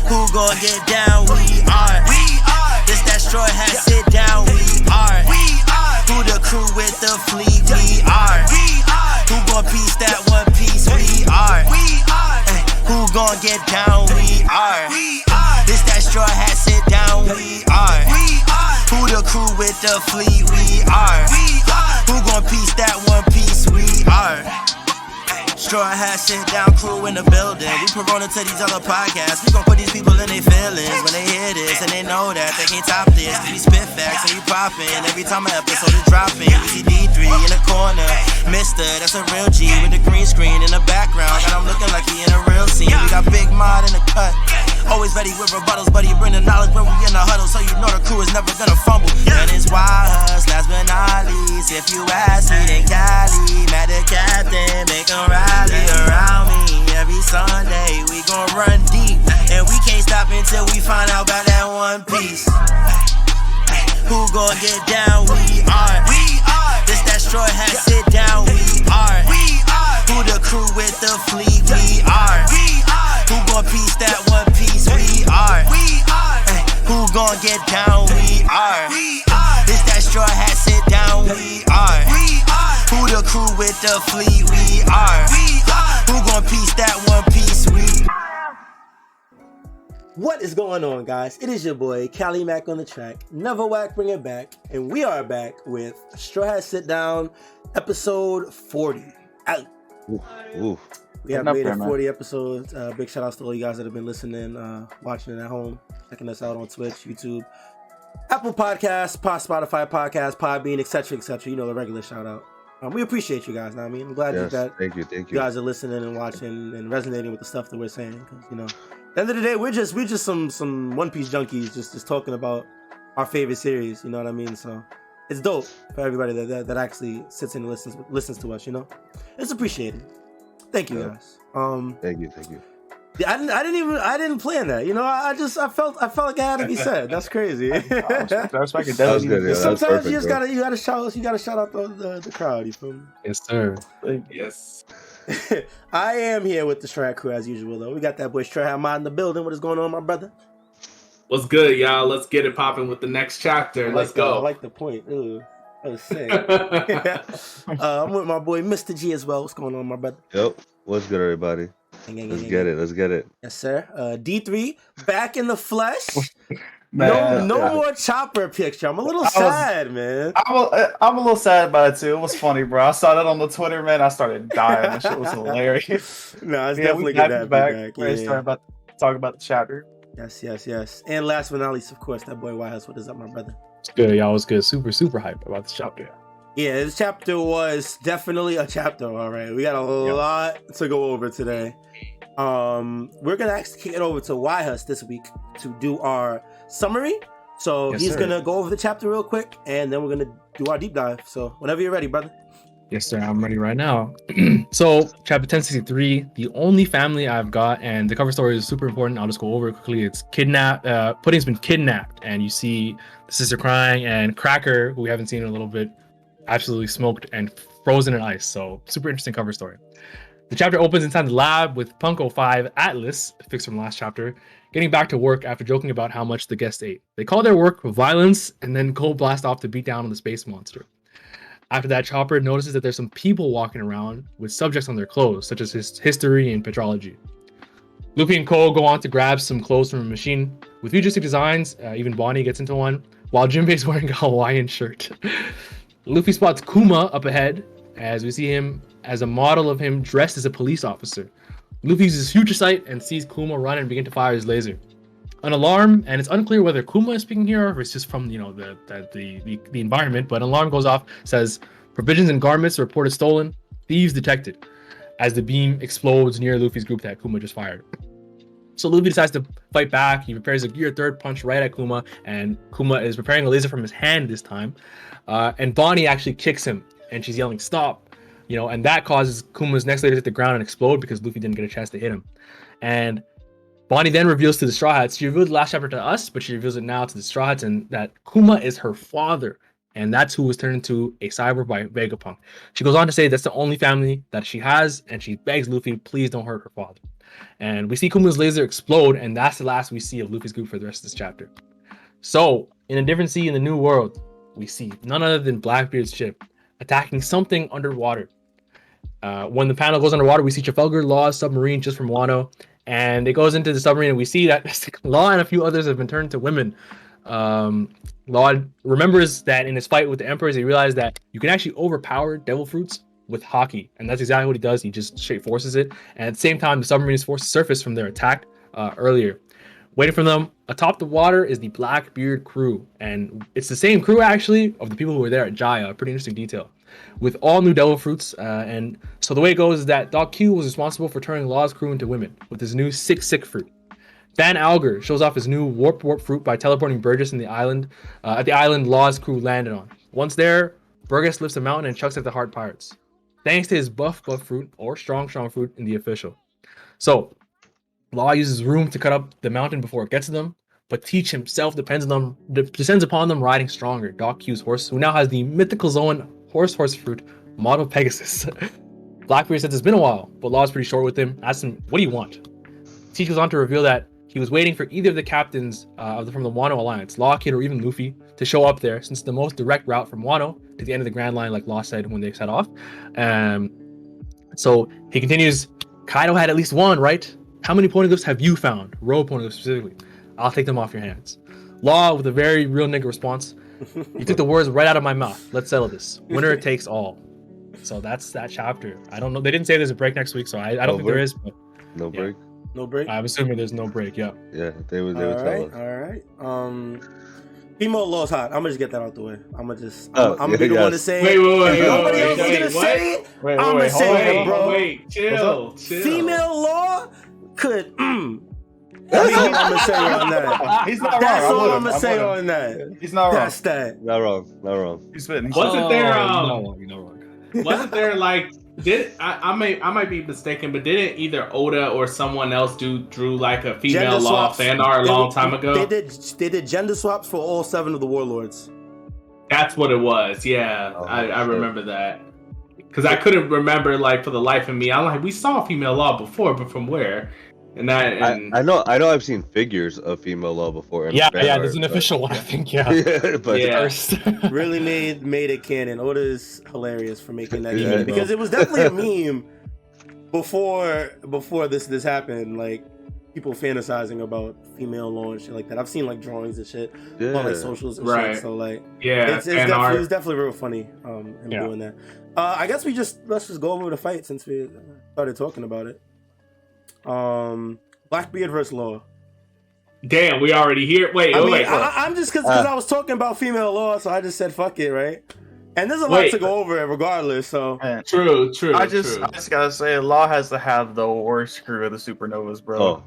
Who gon' get down? We are. This that Strawhat Sitdown. We are. Who the crew with the fleet? We are. Who gon' piece that one piece? We are. Who gon' get down? We are. This that Strawhat Sitdown. We are. Who the crew with the fleet? We are. Who gon' piece that one piece? We are. Strawhat Sitdown crew in the building. We promote to these other podcasts. We gon' put these people in their feelings when they hear this, and they know that they can't top this. We spit facts and we poppin'. Every time an episode is dropping, we see D3 in the corner. Mister, that's a real G with the green screen in the background. Got him looking like he in a real scene. We got Big Mod in the cut. Always ready with rebuttals, but he bring the knowledge when we in the huddle, so you know the crew is never gonna fumble. And it's YHuss, last but not least. If you ask me, then Cali, mad the captain, make him rally around me. Every Sunday we gon' run deep, and we can't stop until we find out about that one piece. Who gon' get down? We are. This that Strawhat Sitdown. We are. Who the crew with the fleet? We are. Who gon' piece that one piece? We are. Who gon' get down? We are. This that Strawhat Sitdown. We are. Who the crew with the fleet? We are. Who gon' piece that one piece? We. What is going on, guys? It is your boy Cali Mac on the track. Never whack, bring it back, and we are back with Strawhat Sitdown, episode 40. Out. Ooh. We have made it 40 episodes. Big shout outs to all you guys that have been listening, watching it at home, checking us out on Twitch, YouTube, Apple Podcasts, Spotify Podcasts, Podbean, etc., etc. You know, the regular shout out. We appreciate you guys. Know what I mean, I'm glad that thank you. You guys are listening and watching and resonating with the stuff that we're saying. Because you know, at the end of the day, we're just some One Piece junkies, just talking about our favorite series. You know what I mean? So it's dope for everybody that actually sits and listens to us. You know, it's appreciated. Thank you guys. Thank you. Yeah, I didn't plan that. You know, I felt like I had to be said. That's crazy. That was good. Yeah, sometimes you just gotta shout out the crowd. You feel me? Yes, sir. Yes. I am here with the Strawhat crew as usual, though. We got that boy Strawhat Mod in the building. What is going on, my brother? What's good, y'all? Let's get it popping with the next chapter. Let's go. I like the point. Ooh, that was sick. I'm with my boy Mr. G as well. What's going on, my brother? Yep. What's good, everybody? Let's get it. Yes, sir. D3 back in the flesh. No more Chopper picture. I'm a little sad, man. I'm a little sad about it too. It was funny, bro. I saw that on the Twitter, man. I started dying. That shit was hilarious. No, it's definitely good to have back. We're starting about talk about the chapter. Yes. And last but not least, of course, that boy YHuss. What is up, my brother? It's good, y'all. Was good. Super hyped about this chapter. Yeah, this chapter was definitely a chapter. All right, we got a lot to go over today. We're gonna actually kick it over to YHuss this week to do our summary. So he's gonna go over the chapter real quick, and then we're gonna do our deep dive. So whenever you're ready, brother. Yes, sir. I'm ready right now. So, chapter 1063, the only family I've got, and the cover story is super important. I'll just go over it quickly. It's kidnapped. Pudding's been kidnapped, and you see the sister crying, and Cracker, who we haven't seen in a little bit, absolutely smoked and frozen in ice. So, super interesting cover story. The chapter opens inside the lab with Punk 05 Atlas, fixed from last chapter, getting back to work after joking about how much the guest ate. They call their work violence and then go blast off to beat down on the space monster. After that, Chopper notices that there's some people walking around with subjects on their clothes, such as his history and petrology. Luffy and Cole go on to grab some clothes from a machine. With futuristic designs, even Bonnie gets into one, while Jinbei's wearing a Hawaiian shirt. Luffy spots Kuma up ahead, as we see him as a model of him dressed as a police officer. Luffy uses future sight and sees Kuma run and begin to fire his laser. An alarm, and it's unclear whether Kuma is speaking here or it's just from the environment, but an alarm goes off, says provisions and garments reported stolen, thieves detected, as the beam explodes near Luffy's group that Kuma just fired. So Luffy decides to fight back. He prepares a gear third punch right at Kuma, and Kuma is preparing a laser from his hand this time. And Bonnie actually kicks him, and she's yelling stop, and that causes Kuma's next laser to hit the ground and explode because Luffy didn't get a chance to hit him. And Bonnie then reveals to the Straw Hats, she revealed the last chapter to us, but she reveals it now to the Straw Hats, and that Kuma is her father, and that's who was turned into a cyborg by Vegapunk. She goes on to say that's the only family that she has, and she begs Luffy, please don't hurt her father. And we see Kuma's laser explode, and that's the last we see of Luffy's group for the rest of this chapter. So, in a different sea in the New World, we see none other than Blackbeard's ship attacking something underwater. When the panel goes underwater, we see Trafalgar Law's submarine just from Wano, and it goes into the submarine, and we see that Law and a few others have been turned to women. Law remembers that in his fight with the Emperors, he realized that you can actually overpower devil fruits with hockey, and that's exactly what he does. He just straight forces it, and at the same time, the submarine is forced to surface from their attack earlier. Waiting for them atop the water is the Blackbeard crew, and it's the same crew actually of the people who were there at Jaya. Pretty interesting detail, with all new devil fruits. And so the way it goes is that Doc Q was responsible for turning Law's crew into women with his new sick fruit. Van Alger shows off his new warp fruit by teleporting Burgess in the island at the island Law's crew landed on. Once there, Burgess lifts a mountain and chucks at the Heart Pirates, thanks to his buff fruit or strong fruit in the official. So Law uses room to cut up the mountain before it gets to them, but Teach himself descends upon them riding stronger, Doc Q's horse, who now has the mythical Zoan horse fruit, model Pegasus. Blackbeard says it's been a while, but Law's pretty short with him, asks him, what do you want? Teach goes on to reveal that he was waiting for either of the captains from the Wano Alliance, Law, Kid, or even Luffy, to show up there, since the most direct route from Wano to the end of the Grand Line, like Law said when they set off. So he continues, Kaido had at least one, right? How many poneglyphs have you found? Road poneglyphs specifically. I'll take them off your hands. Law, with a very real nigga response, you took the words right out of my mouth. Let's settle this. Winner takes all. So that's that chapter. I don't know. They didn't say there's a break next week, so I don't think there is. But No break. No break. I'm assuming there's no break. Yeah. Yeah, they would tell us. All right. Female Law's hot. I'm gonna just get that out the way. I'm gonna be the yes. one to say Wait, it. If nobody else is gonna say it, I'm gonna say it, bro. Wait, chill. Female Law could. That's all I'm gonna say on that. He's not wrong. That's all I'm gonna say on that. He's not wrong. That's that. Not wrong. He's fitting. Wasn't there You're not wrong. wasn't there like I might be mistaken, but didn't either Oda or someone else drew like a female Gender Law swaps. fan art a long time ago? They did gender swaps for all 7 of the warlords. That's what it was. Yeah, Oh, I shit. remember that because I couldn't remember like for the life of me. I'm like, we saw female Law before, but from where? And I know I've seen figures of female Law before. in Yeah, fan yeah. art, There's an but- official one, I think. Yeah. but Yeah. First. Really made it canon. Oda is hilarious for making that Yeah, meme I because it was definitely a meme before this happened. Like people fantasizing about female Law and shit like that. I've seen like drawings and shit on like socials and Right. shit. So like yeah, it's fan art. definitely real funny him Yeah. doing that. I guess let's just go over the fight since we started talking about it. Blackbeard versus Law. Damn, we already here. Wait, I mean, wait. I'm just because I was talking about female Law, so I just said fuck it, right? And there's a lot Wait. to go over regardless. So True. I just gotta say, Law has to have the worst crew of the supernovas, bro. Oh,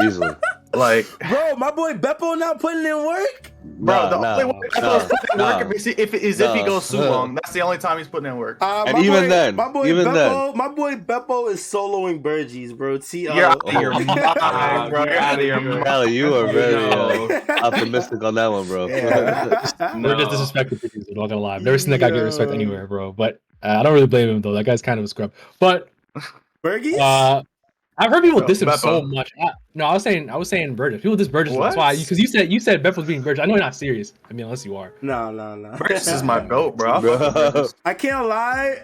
easily. Like, bro, my boy Beppo not putting in work. bro, the only way Beppo's putting in work if he goes Sulong. That's the only time he's putting in work. And my even boy, then, my boy even Beppo, my boy Beppo is soloing Burgess, bro. You're out of your mind, bro. You're out of your mind. Allie, you are very No. optimistic on that one, bro. We're just disrespecting people. I'm not gonna lie. I've never seen that guy get respect anywhere, bro. But I don't really blame him though. That guy's kind of a scrub. But Burgess? I've heard people No, diss him Beppo. so much. I was saying Burgess. People diss Burgess. That's What? why, because you said Beppo was being Burgess. I know you're not serious. I mean, unless you are. No. Burgess is my goat, bro. I fuck with Bro. Burgess. I can't lie.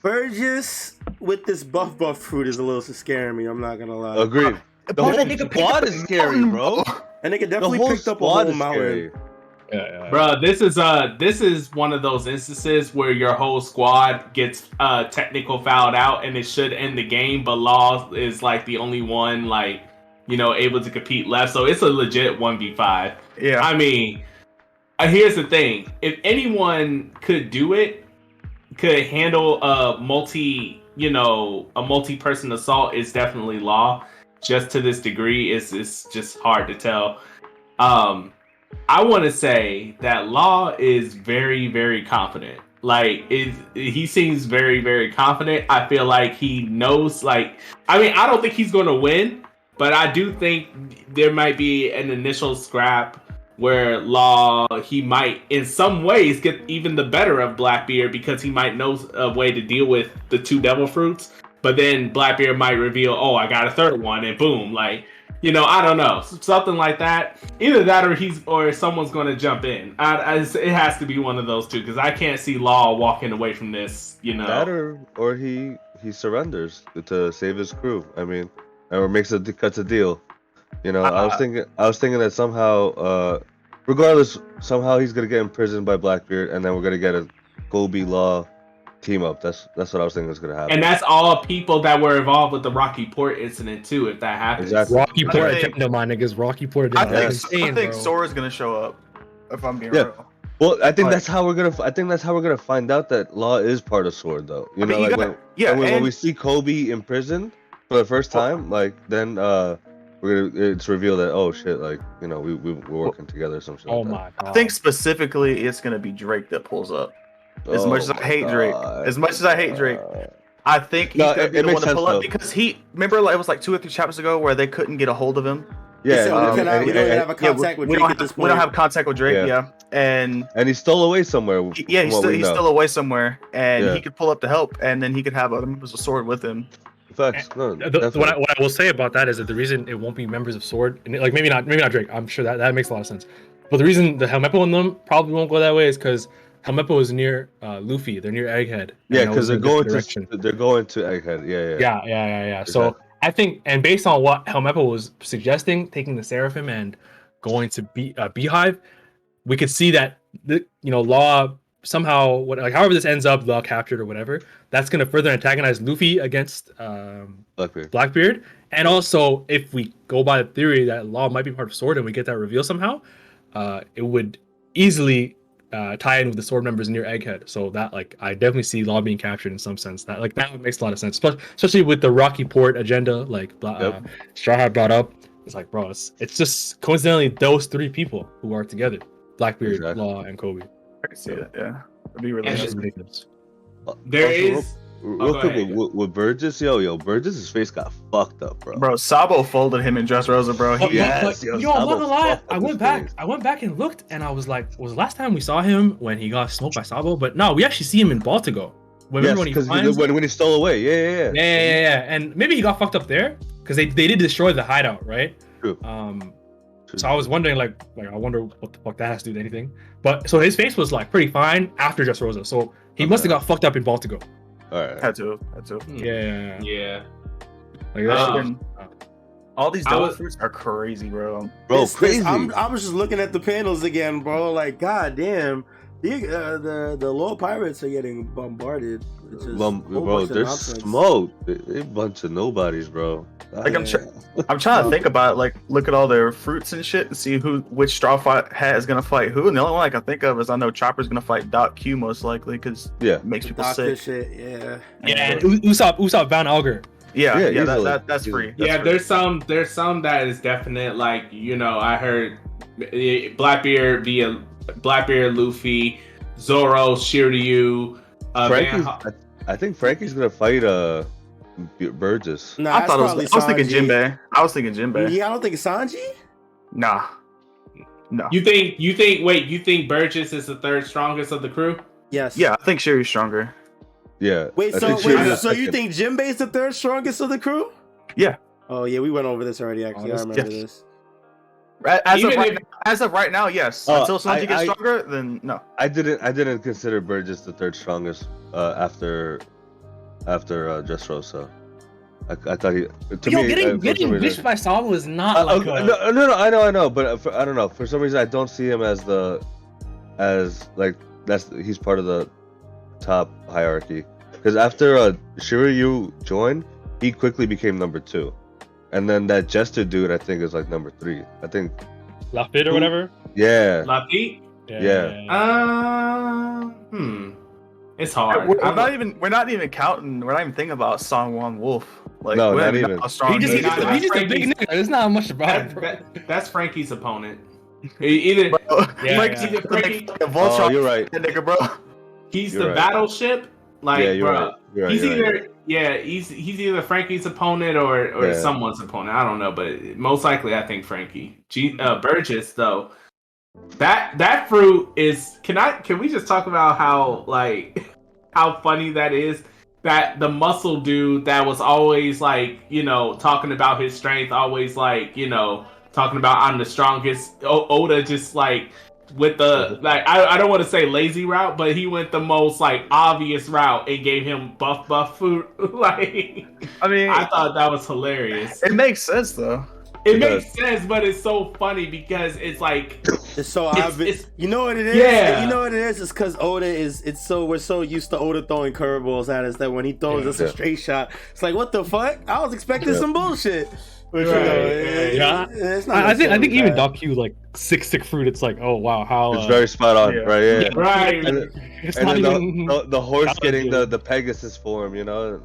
Burgess with this buff fruit is a little scaring me. I'm not gonna lie. Agreed. The Bro, whole that nigga picked squad up is a scary, mountain, bro. And they could The definitely whole picked up a squad whole is mountain. scary. Yeah. Bro, this is one of those instances where your whole squad gets technical fouled out and it should end the game, but Law is like the only one like able to compete left, so it's a legit 1v5. Yeah. I mean, here's the thing: if anyone could do it, could handle a multi-person assault, it's definitely Law. Just to this degree, it's just hard to tell. I want to say that Law is very, very confident. Like, he seems very, very confident. I feel like he knows. I don't think he's going to win, but I do think there might be an initial scrap where Law, he might in some ways get even the better of Blackbeard because he might know a way to deal with the 2 devil fruits. but then Blackbeard might reveal, oh, I got a third one, and boom, like, you know, I don't know, something like that. Either that or someone's going to jump in. It has to be one of those two, because I can't see Law walking away from this, you know. That or he surrenders to save his crew. I mean, or cuts a deal. You know, I was thinking that somehow, regardless, somehow he's gonna get imprisoned by Blackbeard, and then we're gonna get a Kobe Law team up. That's what I was thinking was gonna happen. And that's all people that were involved with the Rocky Port incident too. If that happens, Exactly. Rocky Port agenda, my niggas. Rocky Port agenda. I That's insane, think bro. Sora's gonna show up. If I'm being Yeah. real. Well, I think that's how we're gonna find out that Law is part of Sword, though. You know, like when we see Kobe in prison for the first time, like then it's revealed that, oh shit, like, you know, we're working together or some shit. Oh like my god. I think specifically it's gonna be Drake that pulls up. As much as I hate Drake, I think he's gonna be the one to pull up because remember, like, it was like 2 or 3 chapters ago where they couldn't get a hold of him. Yeah, we don't even have a contact with Drake at this point. We don't have contact with Drake, and he's still away somewhere. he's still away somewhere, and he could pull up to help, and then he could have other members of Sword with him. Facts. No, what I will say about that is that the reason it won't be members of Sword, and like maybe not Drake, I'm sure that makes a lot of sense. But the reason the Helmeppo and them probably won't go that way is because Helmeppo is near Luffy. They're near Egghead. Yeah, because they're going to Egghead. Yeah. So I think, and based on what Helmeppo was suggesting, taking the Seraphim and going to Beehive, we could see that Law somehow, however this ends up, Law captured or whatever, that's going to further antagonize Luffy against Blackbeard. And also, if we go by the theory that Law might be part of Sword and we get that reveal somehow, it would easily tie in with the Sword members near Egghead. So that, like, I definitely see Law being captured in some sense. That makes a lot of sense, especially with the Rocky Port agenda, like Strawhat brought up. It's like, bro, it's just coincidentally those 3 people who are together: Blackbeard, Law, and Kobe. I can see that. Yeah, it'd be really ridiculous. There is. Real quick, with Burgess, Burgess's face got fucked up, bro. Bro, Sabo folded him in Dressrosa, bro. I'm not gonna lie. I went back and looked, and I was like, was the last time we saw him when he got smoked by Sabo? But no, we actually see him in Baltigo. When he stole away. Yeah. And maybe he got fucked up there because they did destroy the hideout, right? True. So I was wondering, like I wonder what the fuck that has to do with anything. But so his face was like pretty fine after Dressrosa, so he must have got fucked up in Baltigo. All right. Had to. Yeah. Like all these devil fruits are crazy, bro. Crazy. I was just looking at the panels again, bro. Like, god damn, the low pirates are getting bombarded. It's just bro, they're smoked. They're a bunch of nobodies, bro. Like, I'm trying to think about, like, look at all their fruits and shit and see which Strawhat hat is gonna fight who. And the only one I can think of is I know Chopper's gonna fight Doc Q most likely because it makes people sick. Shit, yeah. And Usopp Van Alger. That's free. There's some that is definite. Like, I heard Blackbeard via Blackbeard, Luffy, Zoro, Shiryu. I think Frankie's gonna fight Burgess. Nah, I was thinking Jinbei. Yeah, I don't think Sanji. Nah. No. You think Burgess is the 3rd strongest of the crew? Yes. Yeah, I think Shiryu's stronger. Yeah. So you think Jinbei's the 3rd strongest of the crew? Yeah. Oh yeah, we went over this already. Actually, I remember this. As of right now, yes. Until Sanji gets stronger, then no. I didn't consider Burgess the 3rd strongest after Dressrosa. I thought getting bitched by Sabo is not like no, I know, but I don't know. For some reason, I don't see him as he's part of the top hierarchy. Because after Shiryu joined, he quickly became number 2, and then that Jester dude, I think, is like number 3. I think Lafitte or whatever. Yeah. Lafitte. Yeah. It's hard. We're not even thinking about Songwon Wolf. Like, no, not even. He's just a big nigga. There's not much about him. That's Frankie's opponent. Either Frankie, oh, you're right, nigga, bro. He's the battleship. Like, bro, right, he's either Frankie's opponent or someone's opponent. I don't know, but most likely I think Frankie. Burgess though. That fruit is. Can we just talk about how funny that is? that the muscle dude that was always like, talking about his strength, always like, talking about I'm the strongest. Oda just like with the like I don't want to say lazy route, but he went the most like obvious route and gave him buff food. Like, I mean, I thought that was hilarious. It makes sense though. It makes sense, but it's so funny because it's like it's so obvious. You know what it is? Yeah. You know what it is? It's because Oda we're so used to Oda throwing curveballs at us that when he throws us a straight shot, it's like, what the fuck? I was expecting some bullshit. But, it's not I think even Docu like sick fruit. It's like, oh wow, how it's very spot on, right? Yeah, right. And then the horse getting the Pegasus form,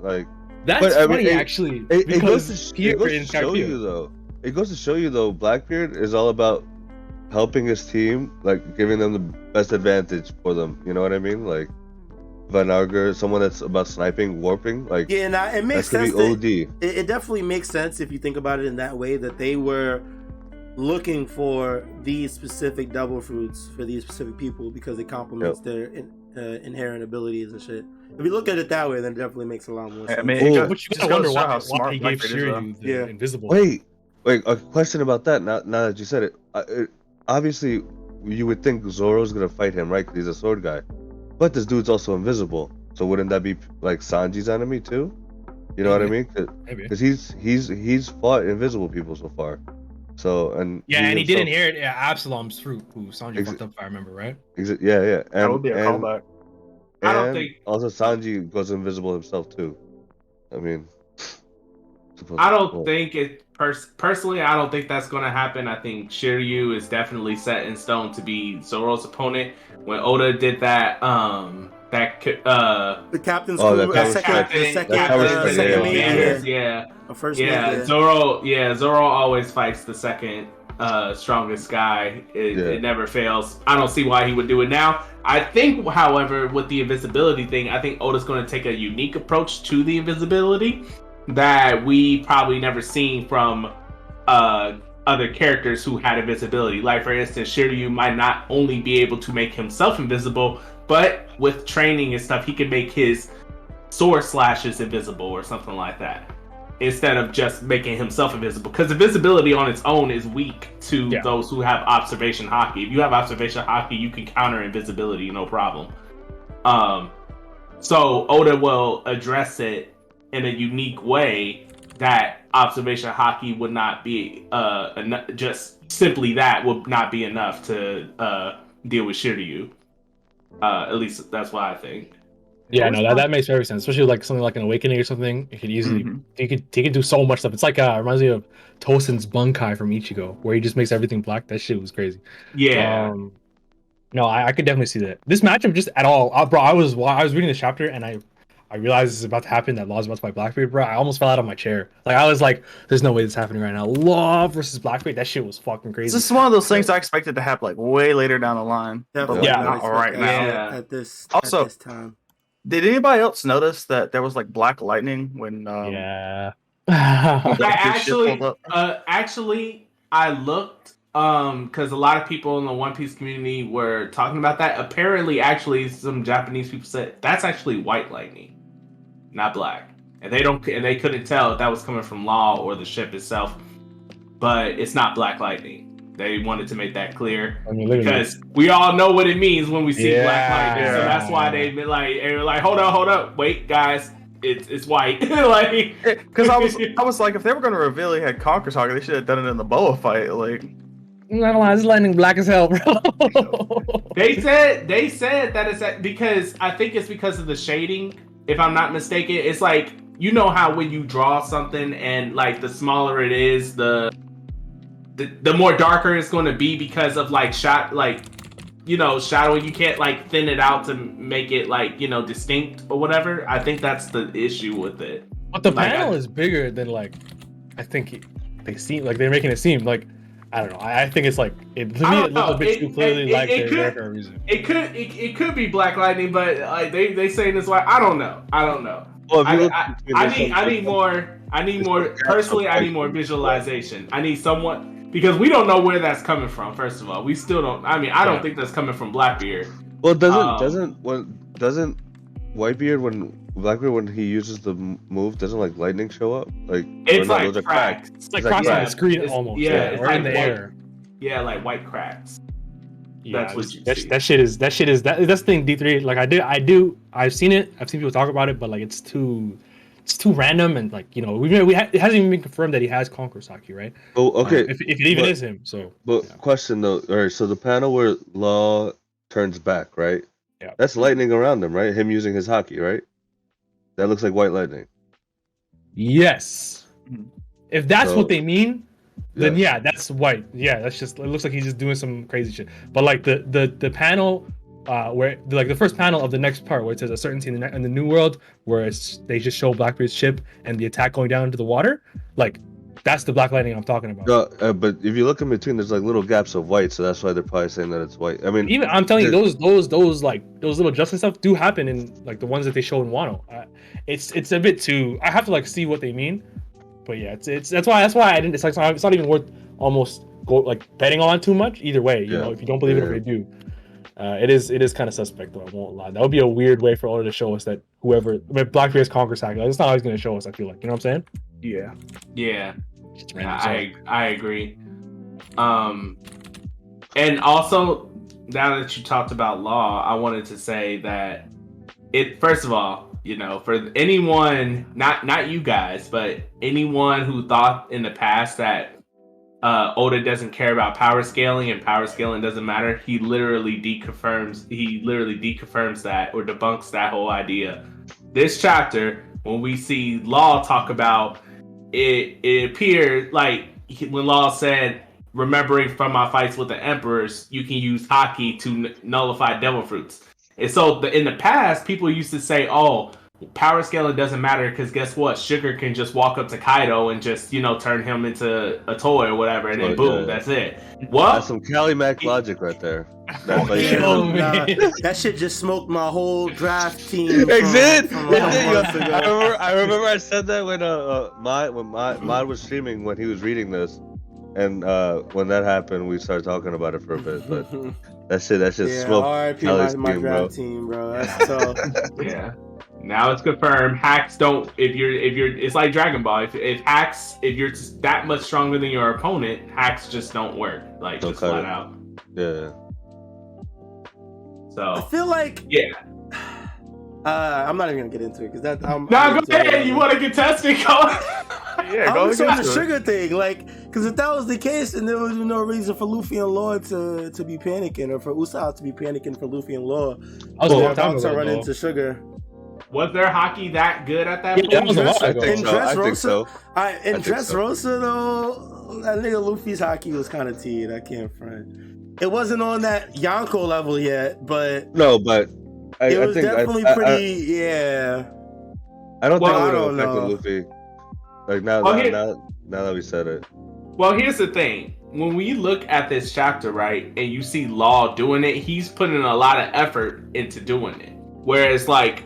like that's funny actually. It goes to show you though. It goes to show you though, Blackbeard is all about helping his team, like giving them the best advantage for them. You know what I mean? Like Van Arger, someone that's about sniping, warping, like it makes sense. It definitely makes sense if you think about it in that way, that they were looking for these specific double fruits for these specific people because it complements their inherent abilities and shit. If you look at it that way, then it definitely makes a lot more sense. I mean, but you gotta wonder why he gave Shiryu the invisible. Wait, a question about that. Now that you said it, obviously you would think Zoro's gonna fight him, right? Because he's a sword guy. But this dude's also invisible, so wouldn't that be like Sanji's enemy too? You know what I mean? Because he's fought invisible people so far. So and he did inherit Absalom's fruit, who Sanji fucked up, if I remember right. Yeah. And, that would be a callback. I don't think also Sanji goes invisible himself too. I mean, I don't think it. Personally, I don't think that's going to happen. I think Shiryu is definitely set in stone to be Zoro's opponent. When Oda did that, the captain's Zoro always fights the second strongest guy. It never fails. I don't see why he would do it now. I think, however, with the invisibility thing, I think Oda's going to take a unique approach to the invisibility that we probably never seen from other characters who had invisibility. Like, for instance, Shiryu might not only be able to make himself invisible, but with training and stuff, he can make his sword slashes invisible or something like that, instead of just making himself invisible. Because invisibility on its own is weak to those who have observation haki. If you have observation haki, you can counter invisibility, no problem. So Oda will address it in a unique way that observation haki would not be just simply that would not be enough to deal with Shiryu. At least that's what I think. Yeah, no, that makes very sense. Especially like something like an awakening or something. It could easily he could do so much stuff. It's like reminds me of Tosen's Bunkai from Ichigo, where he just makes everything black. That shit was crazy. Yeah. No, I could definitely see that. This matchup just at all, bro. I was reading this chapter and I realized this is about to happen. That Law's about to fight Blackbeard, bro. I almost fell out of my chair. Like I was like, "There's no way this is happening right now." Law versus Blackbeard. That shit was fucking crazy. This is one of those things I expected to happen like way later down the line. Definitely. Not right now. At this time. Did anybody else notice that there was like black lightning when? Actually, I looked because a lot of people in the One Piece community were talking about that. Apparently, actually, some Japanese people said that's actually white lightning, not black, and they couldn't tell if that was coming from Law or the ship itself. But it's not black lightning. They wanted to make that clear because we all know what it means when we see black lightning. So that's why they were like, hold up, wait, guys, it's white. Like, because I was like, if they were going to reveal he had Conqueror's Hawk, they should have done it in the Boa fight. Like, I'm not gonna lie, this lightning black as hell, bro. They said that it's because I think it's because of the shading. If I'm not mistaken, it's like, you know how when you draw something and like the smaller it is, the more darker it's going to be because of like shadowing. You can't like thin it out to make it like, distinct or whatever. I think that's the issue with it. But the panel is bigger than like, I think they seem like they're making it seem like, I don't know. I think it's like it looks a bit too clearly like the American reason. It could be Black Lightning, but like they saying this why I don't know. Well, I need more. Personally, I need more visualization. I need someone. Because we don't know where that's coming from. First of all, we still don't. I mean, I don't think that's coming from Blackbeard. Well, doesn't Whitebeard when Blackbeard when he uses the move, doesn't like lightning show up? Like It's or no, like those are cracks. It's like It's like crossing the cracks. screen It's- almost. yeah, Yeah, it's or like in the white- air. Yeah, like white cracks. Yeah, That's what you that's see. that shit is that's the thing. D3, like I've seen it. I've seen people talk about it, but like it's too random and like it hasn't even been confirmed that he has Conqueror's Haki, right? Oh, okay. If it even but- is him, so But yeah. question though, all right. So the panel where Law turns back, right? Yeah. That's lightning around him, right? Him using his hockey, right? That looks like white lightning. Yes. Mhm. If that's So- what they mean, then Yes. yeah, that's white. Yeah, that's just it looks like he's just doing some crazy shit. But like the panel where like the first panel of the next part where it says a certainty in the new world where they just show Blackbeard's ship and the attack going down into the water, like that's the black lightning I'm talking about. No, but if you look in between, there's like little gaps of white, so that's why they're probably saying that it's white. I mean, Even I'm telling you, the- those little adjustment stuff do happen in like the ones that they show in Wano. It's a bit too. I have to like see what they mean, but yeah, it's that's why I didn't. It's not even worth almost betting on too much. Either way, you Yeah. know, if you don't believe it or Yeah. if you do, it is kind of suspect though. I won't lie. That would be a weird way for Oda to show us that Blackbeard's Conqueror's Haki. That's not how he's going to show us. I feel like, you know what I'm saying? Yeah. Yeah. It's random, so- I agree. And also, now that you talked about Law, I wanted to say that first of all, for anyone, not you guys, but anyone who thought in the past that Oda doesn't care about power scaling and power scaling doesn't matter, he literally deconfirms that or debunks that whole idea. This chapter, when we see Law talk about it appeared like when Law said, remembering from my fights with the emperors, you can use Haki to nullify devil fruits. And so in the past, people used to say, oh, power scaling doesn't matter because guess what? Sugar can just walk up to Kaido and just, turn him into a toy or whatever, and then boom, yeah. that's it. Well, that's some Cali Mac logic right there. That's like, Yeah, Oh, nah, man. that shit just smoked my whole draft team. from- It from did. a couple months ago. I remember I said that when Mod was streaming when he was reading this, and when that happened, we started talking about it for a bit. But that shit Yeah, smoked R.I.P. Cali's my team, draft bro. team, bro. That's tough. yeah. Now it's confirmed. Hacks don't. If you're, it's like Dragon Ball. If you're just that much stronger than your opponent, hacks just don't work. Like Don't just cut flat it. out. Yeah. I So feel like yeah. I'm not even gonna get into it because that. Now go ahead. You want to contest it? Go. Yeah, go I'm just on the against it. sugar thing, like, because if that was the case, then there was no reason for Luffy and Law to be panicking, or for Usopp to be panicking for Luffy and Law. That was a They're long about time to ago. run though. into sugar. Was their hockey that good at that Yeah, point? that was a while I ago. think In so. I think Dressrosa, so. in think so. Dressrosa though, that nigga Luffy's hockey was kind of teed. I can't front. It wasn't on that Yonko level yet, but No, but it I was think definitely pretty. Yeah. I don't think Well, it I would have don't affected know. Luffy. Like now that we said it. Well, here's the thing. When we look at this chapter, right, and you see Law doing it, he's putting a lot of effort into doing it. Whereas, like,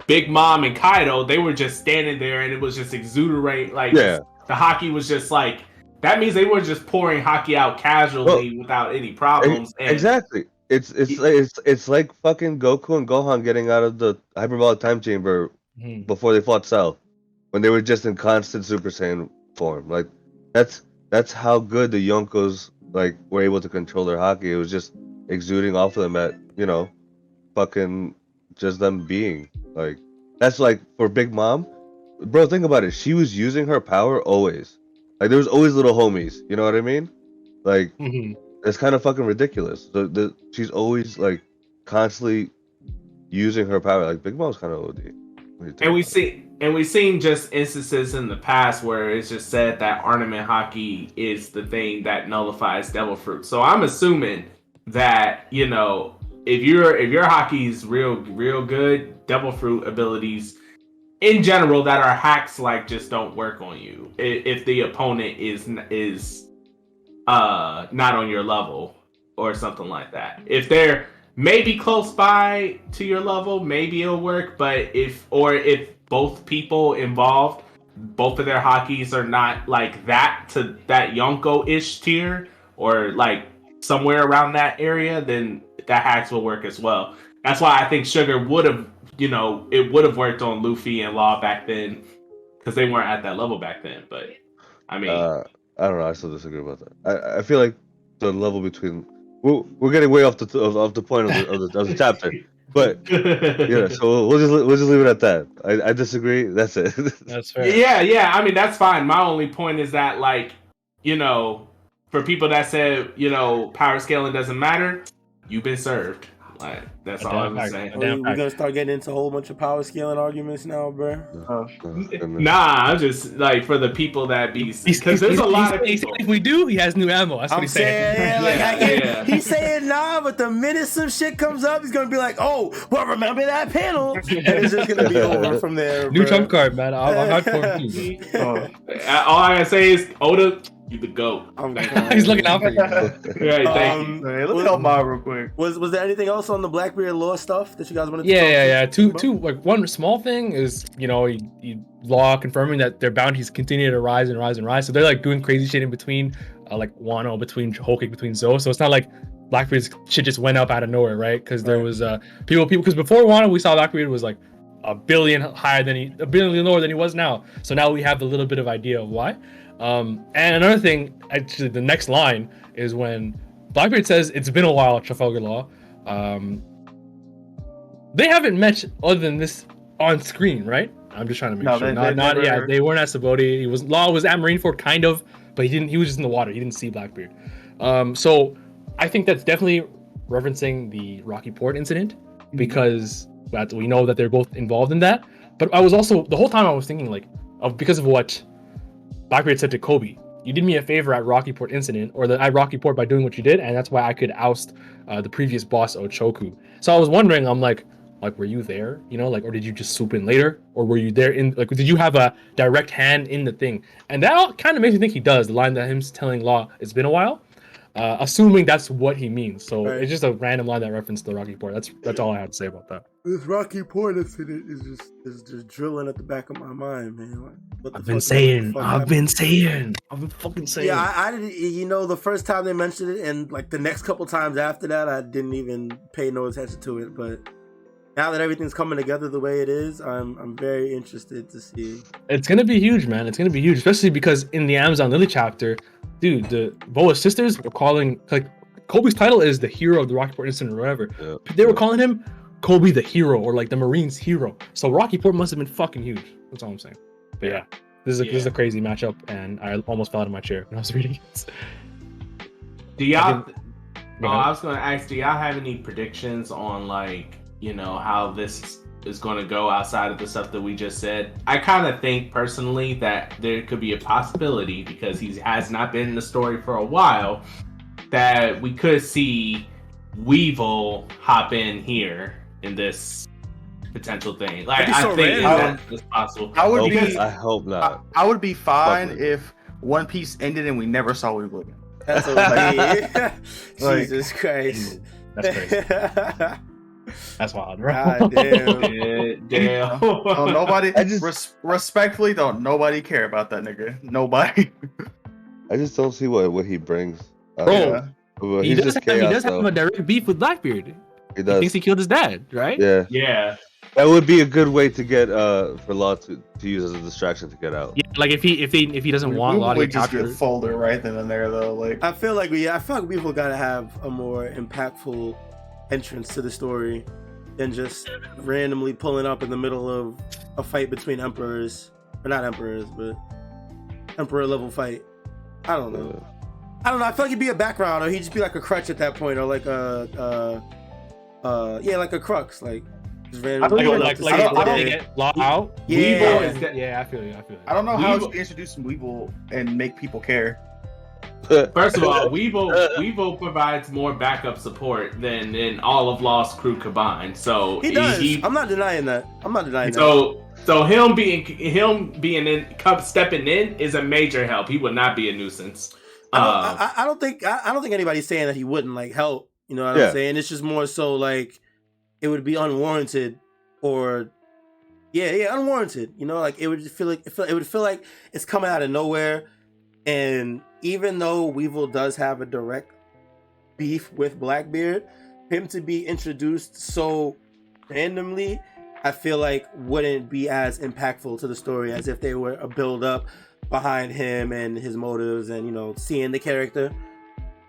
Big Mom and Kaido, they were just standing there and it was just exuberant. Like, Yeah. the hockey was just like, that means they were just pouring hockey out casually without any problems. And Exactly. It's like fucking Goku and Gohan getting out of the hyperbolic time chamber Mhm. before they fought Cell, when they were just in constant Super Saiyan form. Like that's how good the Yonkos like were able to control their hockey. It was just exuding off of them at fucking just them being like. That's like for Big Mom, bro. Think about it. She was using her power always. Like there was always little homies. You know what I mean? Like. Mhm. It's kind of fucking ridiculous. She's always like constantly using her power. Like Big Mom's kind of OD. And we've seen just instances in the past where it's just said that ornament hockey is the thing that nullifies devil fruit. So I'm assuming that if your hockey is real good, devil fruit abilities in general that are hacks like just don't work on you if the opponent is not on your level or something like that. If they're maybe close by to your level, maybe it'll work. But if both people involved, both of their hockeys are not like that to that Yonko-ish tier or like somewhere around that area, then that hacks will work as well. That's why I think Sugar would have you know, it would have worked on Luffy and Law back then because they weren't at that level back then. But I mean, I don't know. I still disagree about that. I feel like the level between we're getting way off the point of the chapter, but yeah. So we'll just leave it at that. I disagree. That's it. That's fair. yeah. I mean, that's fine. My only point is that, like, you know, for people that said, you know, power scaling doesn't matter, you've been served. Like, that's all I'm saying. We're gonna start getting into a whole bunch of power scaling arguments now, bro. Nah, I'm just like, for the people that be, because there's a lot of people. If we do, he has new ammo. That's what he's saying. He's saying nah, but the minute some shit comes up, he's gonna be like, "Oh, well, remember that panel?" And it's just gonna be over from there. New trump card, man. I'm not for you. All I gotta say is, Oda, you the GOAT. He's looking out for you. Right, thank you. Hey, let's help Mob real quick. Was there anything else on the Blackbeard lore stuff that you guys wanted to Yeah. Two, like, one small thing is, you know, Law confirming that their bounties continue to rise and rise and rise. So they're like doing crazy shit in between, like Wano, between Whole Cake, between Zoe. So it's not like Blackbeard's shit just went up out of nowhere, right? Because there was people, because before Wano, we saw Blackbeard was like a billion lower than he was now. So now we have a little bit of idea of why. And another thing, actually, the next line is when Blackbeard says it's been a while, Trafalgar Law. They haven't met other than this on screen, right? I'm just trying to make sure. They weren't at Sabaody. Law was at Marineford, kind of, but he was just in the water. He didn't see Blackbeard. So I think that's definitely referencing the Rocky Port incident, because we know that they're both involved in that. But I was also, the whole time I was thinking, like, because of what Blackbeard said to Kobe, you did me a favor at Rocky Port incident, or at Rocky Port, by doing what you did, and that's why I could oust the previous boss, Ochoku. So I was wondering, I'm like, were you there? You know, like, or did you just swoop in later, or were you there did you have a direct hand in the thing? And that all kind of makes me think he does. The line that him telling Law, it's been a while, assuming that's what he means. So It's just a random line that referenced the Rocky Port. That's all I had to say about that. This Rocky Port incident is just drilling at the back of my mind, man. I've been fucking saying. Yeah, I didn't. You know, the first time they mentioned it, and like the next couple times after that, I didn't even pay no attention to it. But now that everything's coming together the way it is, I'm very interested to see. It's gonna be huge, man. It's gonna be huge, especially because in the Amazon Lily chapter, dude, the Boa sisters were calling, like, Kobe's title is the hero of the Rocky Port incident or whatever. Yeah. They were calling him Kobe the hero, or like the Marines hero. So Rocky Port must have been fucking huge. That's all I'm saying. But yeah, this is a crazy matchup, and I almost fell out of my chair when I was reading it. Do y'all? I was gonna ask, do y'all have any predictions on, like, you know, how this is going to go outside of the stuff that we just said? I kind of think personally that there could be a possibility, because he has not been in the story for a while, that we could see Weevil hop in here in this potential thing. Like, I think that's possible. I hope not. I would be fine if One Piece ended and we never saw Weevil again. That's okay. Jesus Christ. That's crazy. That's wild, bro. God damn. Damn. Nobody, respectfully, don't nobody care about that nigga. Nobody. I just don't see what he brings. Bro, he does have a direct beef with Blackbeard. He thinks he killed his dad, right? Yeah. That would be a good way to get for Law to use as a distraction to get out. Yeah, like if he doesn't want Law to just get folder right then and there, though. Like, I feel like people gotta have a more impactful entrance to the story than just randomly pulling up in the middle of a fight between emperors, or not emperors, but emperor level fight. I don't know. I feel like he'd be a background, or he'd just be like a crutch at that point, or like like a crux, like just randomly. I don't get Law out. Yeah, I feel you. I don't know how to introduce Weevil and make people care. First of all, Weevil provides more backup support than all of Law's crew combined. So he does. I'm not denying that. So him stepping in is a major help. He would not be a nuisance. I don't think anybody's saying that he wouldn't like help. You know what I'm saying? It's just more so like it would be unwarranted, or unwarranted. You know, like it would feel like it's coming out of nowhere. And even though Weevil does have a direct beef with Blackbeard, him to be introduced so randomly, I feel like wouldn't be as impactful to the story as if they were a build up behind him and his motives and, you know, seeing the character.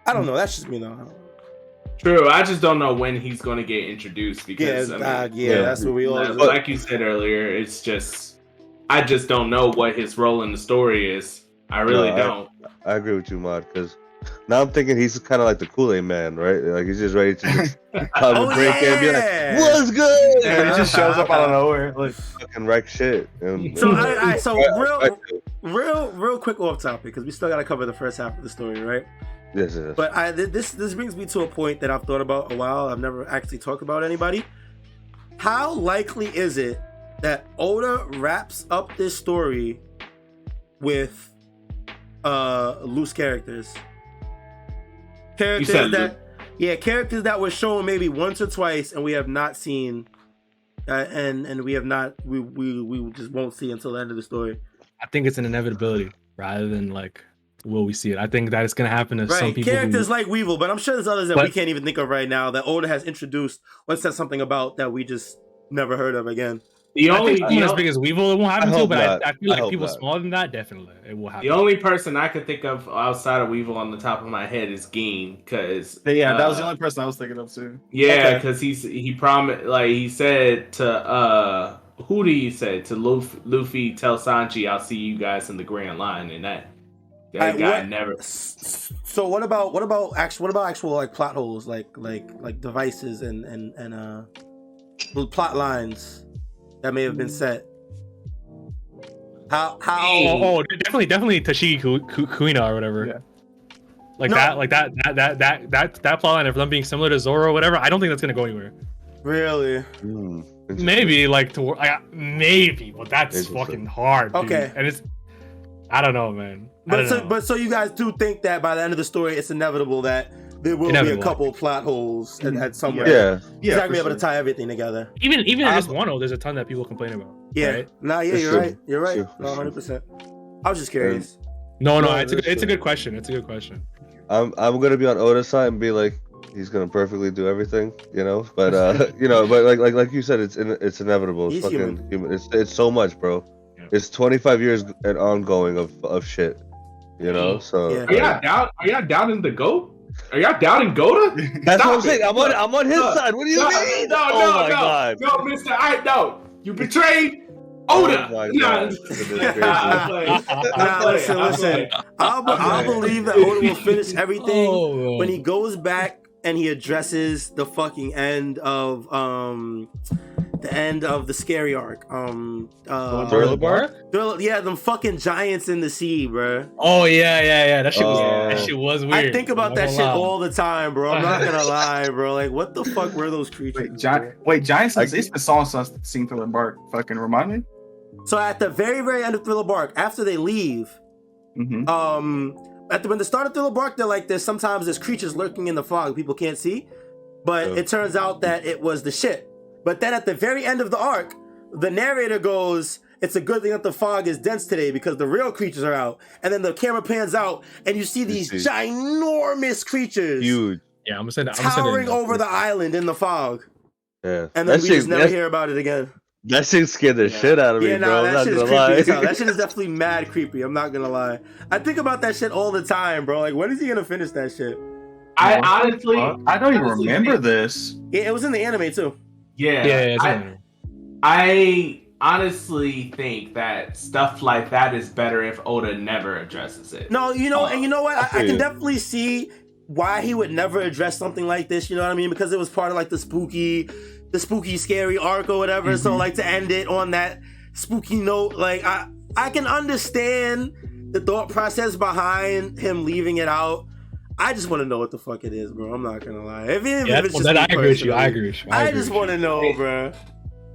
I don't know. That's just me though. True. I just don't know when he's going to get introduced because that's what we all. Like you said earlier, it's just I just don't know what his role in the story is. I really don't. I agree with you, Mod, because now I'm thinking he's kind of like the Kool-Aid man, right? Like he's just ready to just come and break in and be like, "What's good?" And he just shows up out of nowhere, like fucking wreck shit. And, So real quick off topic because we still got to cover the first half of the story, right? Yes. But this brings me to a point that I've thought about a while. I've never actually talked about anybody. How likely is it that Oda wraps up this story with loose characters? Characters that were shown maybe once or twice and we have not seen, and we just won't see until the end of the story. I think it's an inevitability rather than like will we see it. I think that it's gonna happen to some people. Characters like Weevil, but I'm sure there's others that we can't even think of right now that Oda has introduced or said something about that we just never heard of again. I think someone as big as Weevil, it won't happen to, but I feel like people smaller than that, definitely, it will happen. The only person I could think of outside of Weevil on the top of my head is Geen, because that was the only person I was thinking of too. Yeah, because he promised, like he said to who do you say to Luffy? Tell Sanji, I'll see you guys in the Grand Line, and that guy never. So what about actual like plot holes, like devices and plot lines that may have been set? How? Definitely Tashigi Kuina or whatever. Yeah. That plot line of them being similar to Zoro or whatever. I don't think that's gonna go anywhere. Really? Maybe maybe, but that's fucking hard. Dude. Okay. And it's, I don't know, man. But so you guys do think that by the end of the story, it's inevitable that there will be a couple plot holes at somewhere. Yeah. He's not gonna be able to tie everything together. Even in just Wano, there's a ton that people complain about. Yeah. Right? You're right. You're right. 100%. I was just curious. No, it's a good question. It's a good question. I'm gonna be on Oda's side and be like, he's gonna perfectly do everything, you know. But but like you said, it's inevitable. It's fucking human. It's so much, bro. Yeah. It's 25 years and ongoing of shit, you know. So are y'all down in the GOAT? Are y'all down in Gota? That's what I'm saying. I'm on his side. What do you mean? No, Mr. I know you betrayed Oda. Oh listen. I'll believe that Oda will finish everything when he goes back and he addresses the fucking end of the scary arc. Thriller Bark? Yeah, them fucking giants in the sea, bro. Oh yeah. That shit was weird. I think about that shit all the time, bro. I'm not gonna lie, bro. Like, what the fuck were those creatures? Wait, giants? It's the song seen Thriller Bark. Fucking remind me. So at the very, very end of Thriller Bark, after they leave, when the start of Thriller Bark, there's sometimes creatures lurking in the fog people can't see, but it turns out that it was the ship. But then at the very end of the arc, the narrator goes, "It's a good thing that the fog is dense today because the real creatures are out." And then the camera pans out and you see these ginormous creatures, huge, towering over the island in the fog. Yeah, and then we just never hear about it again. That shit scared the shit out of me, bro. That shit is creepy as hell. That shit is definitely mad creepy. I'm not gonna lie. I think about that shit all the time, bro. Like, when is he gonna finish that shit? I honestly, I don't even remember this. Yeah, it was in the anime too. Yeah. I honestly think that stuff like that is better if Oda never addresses it. No, you know what? I can definitely see why he would never address something like this. You know what I mean? Because it was part of like the spooky, scary arc or whatever. Mm-hmm. So like to end it on that spooky note, like I can understand the thought process behind him leaving it out. I just want to know what the fuck it is, bro. I'm not gonna lie. If it's just I agree with you. I just want to know, bro.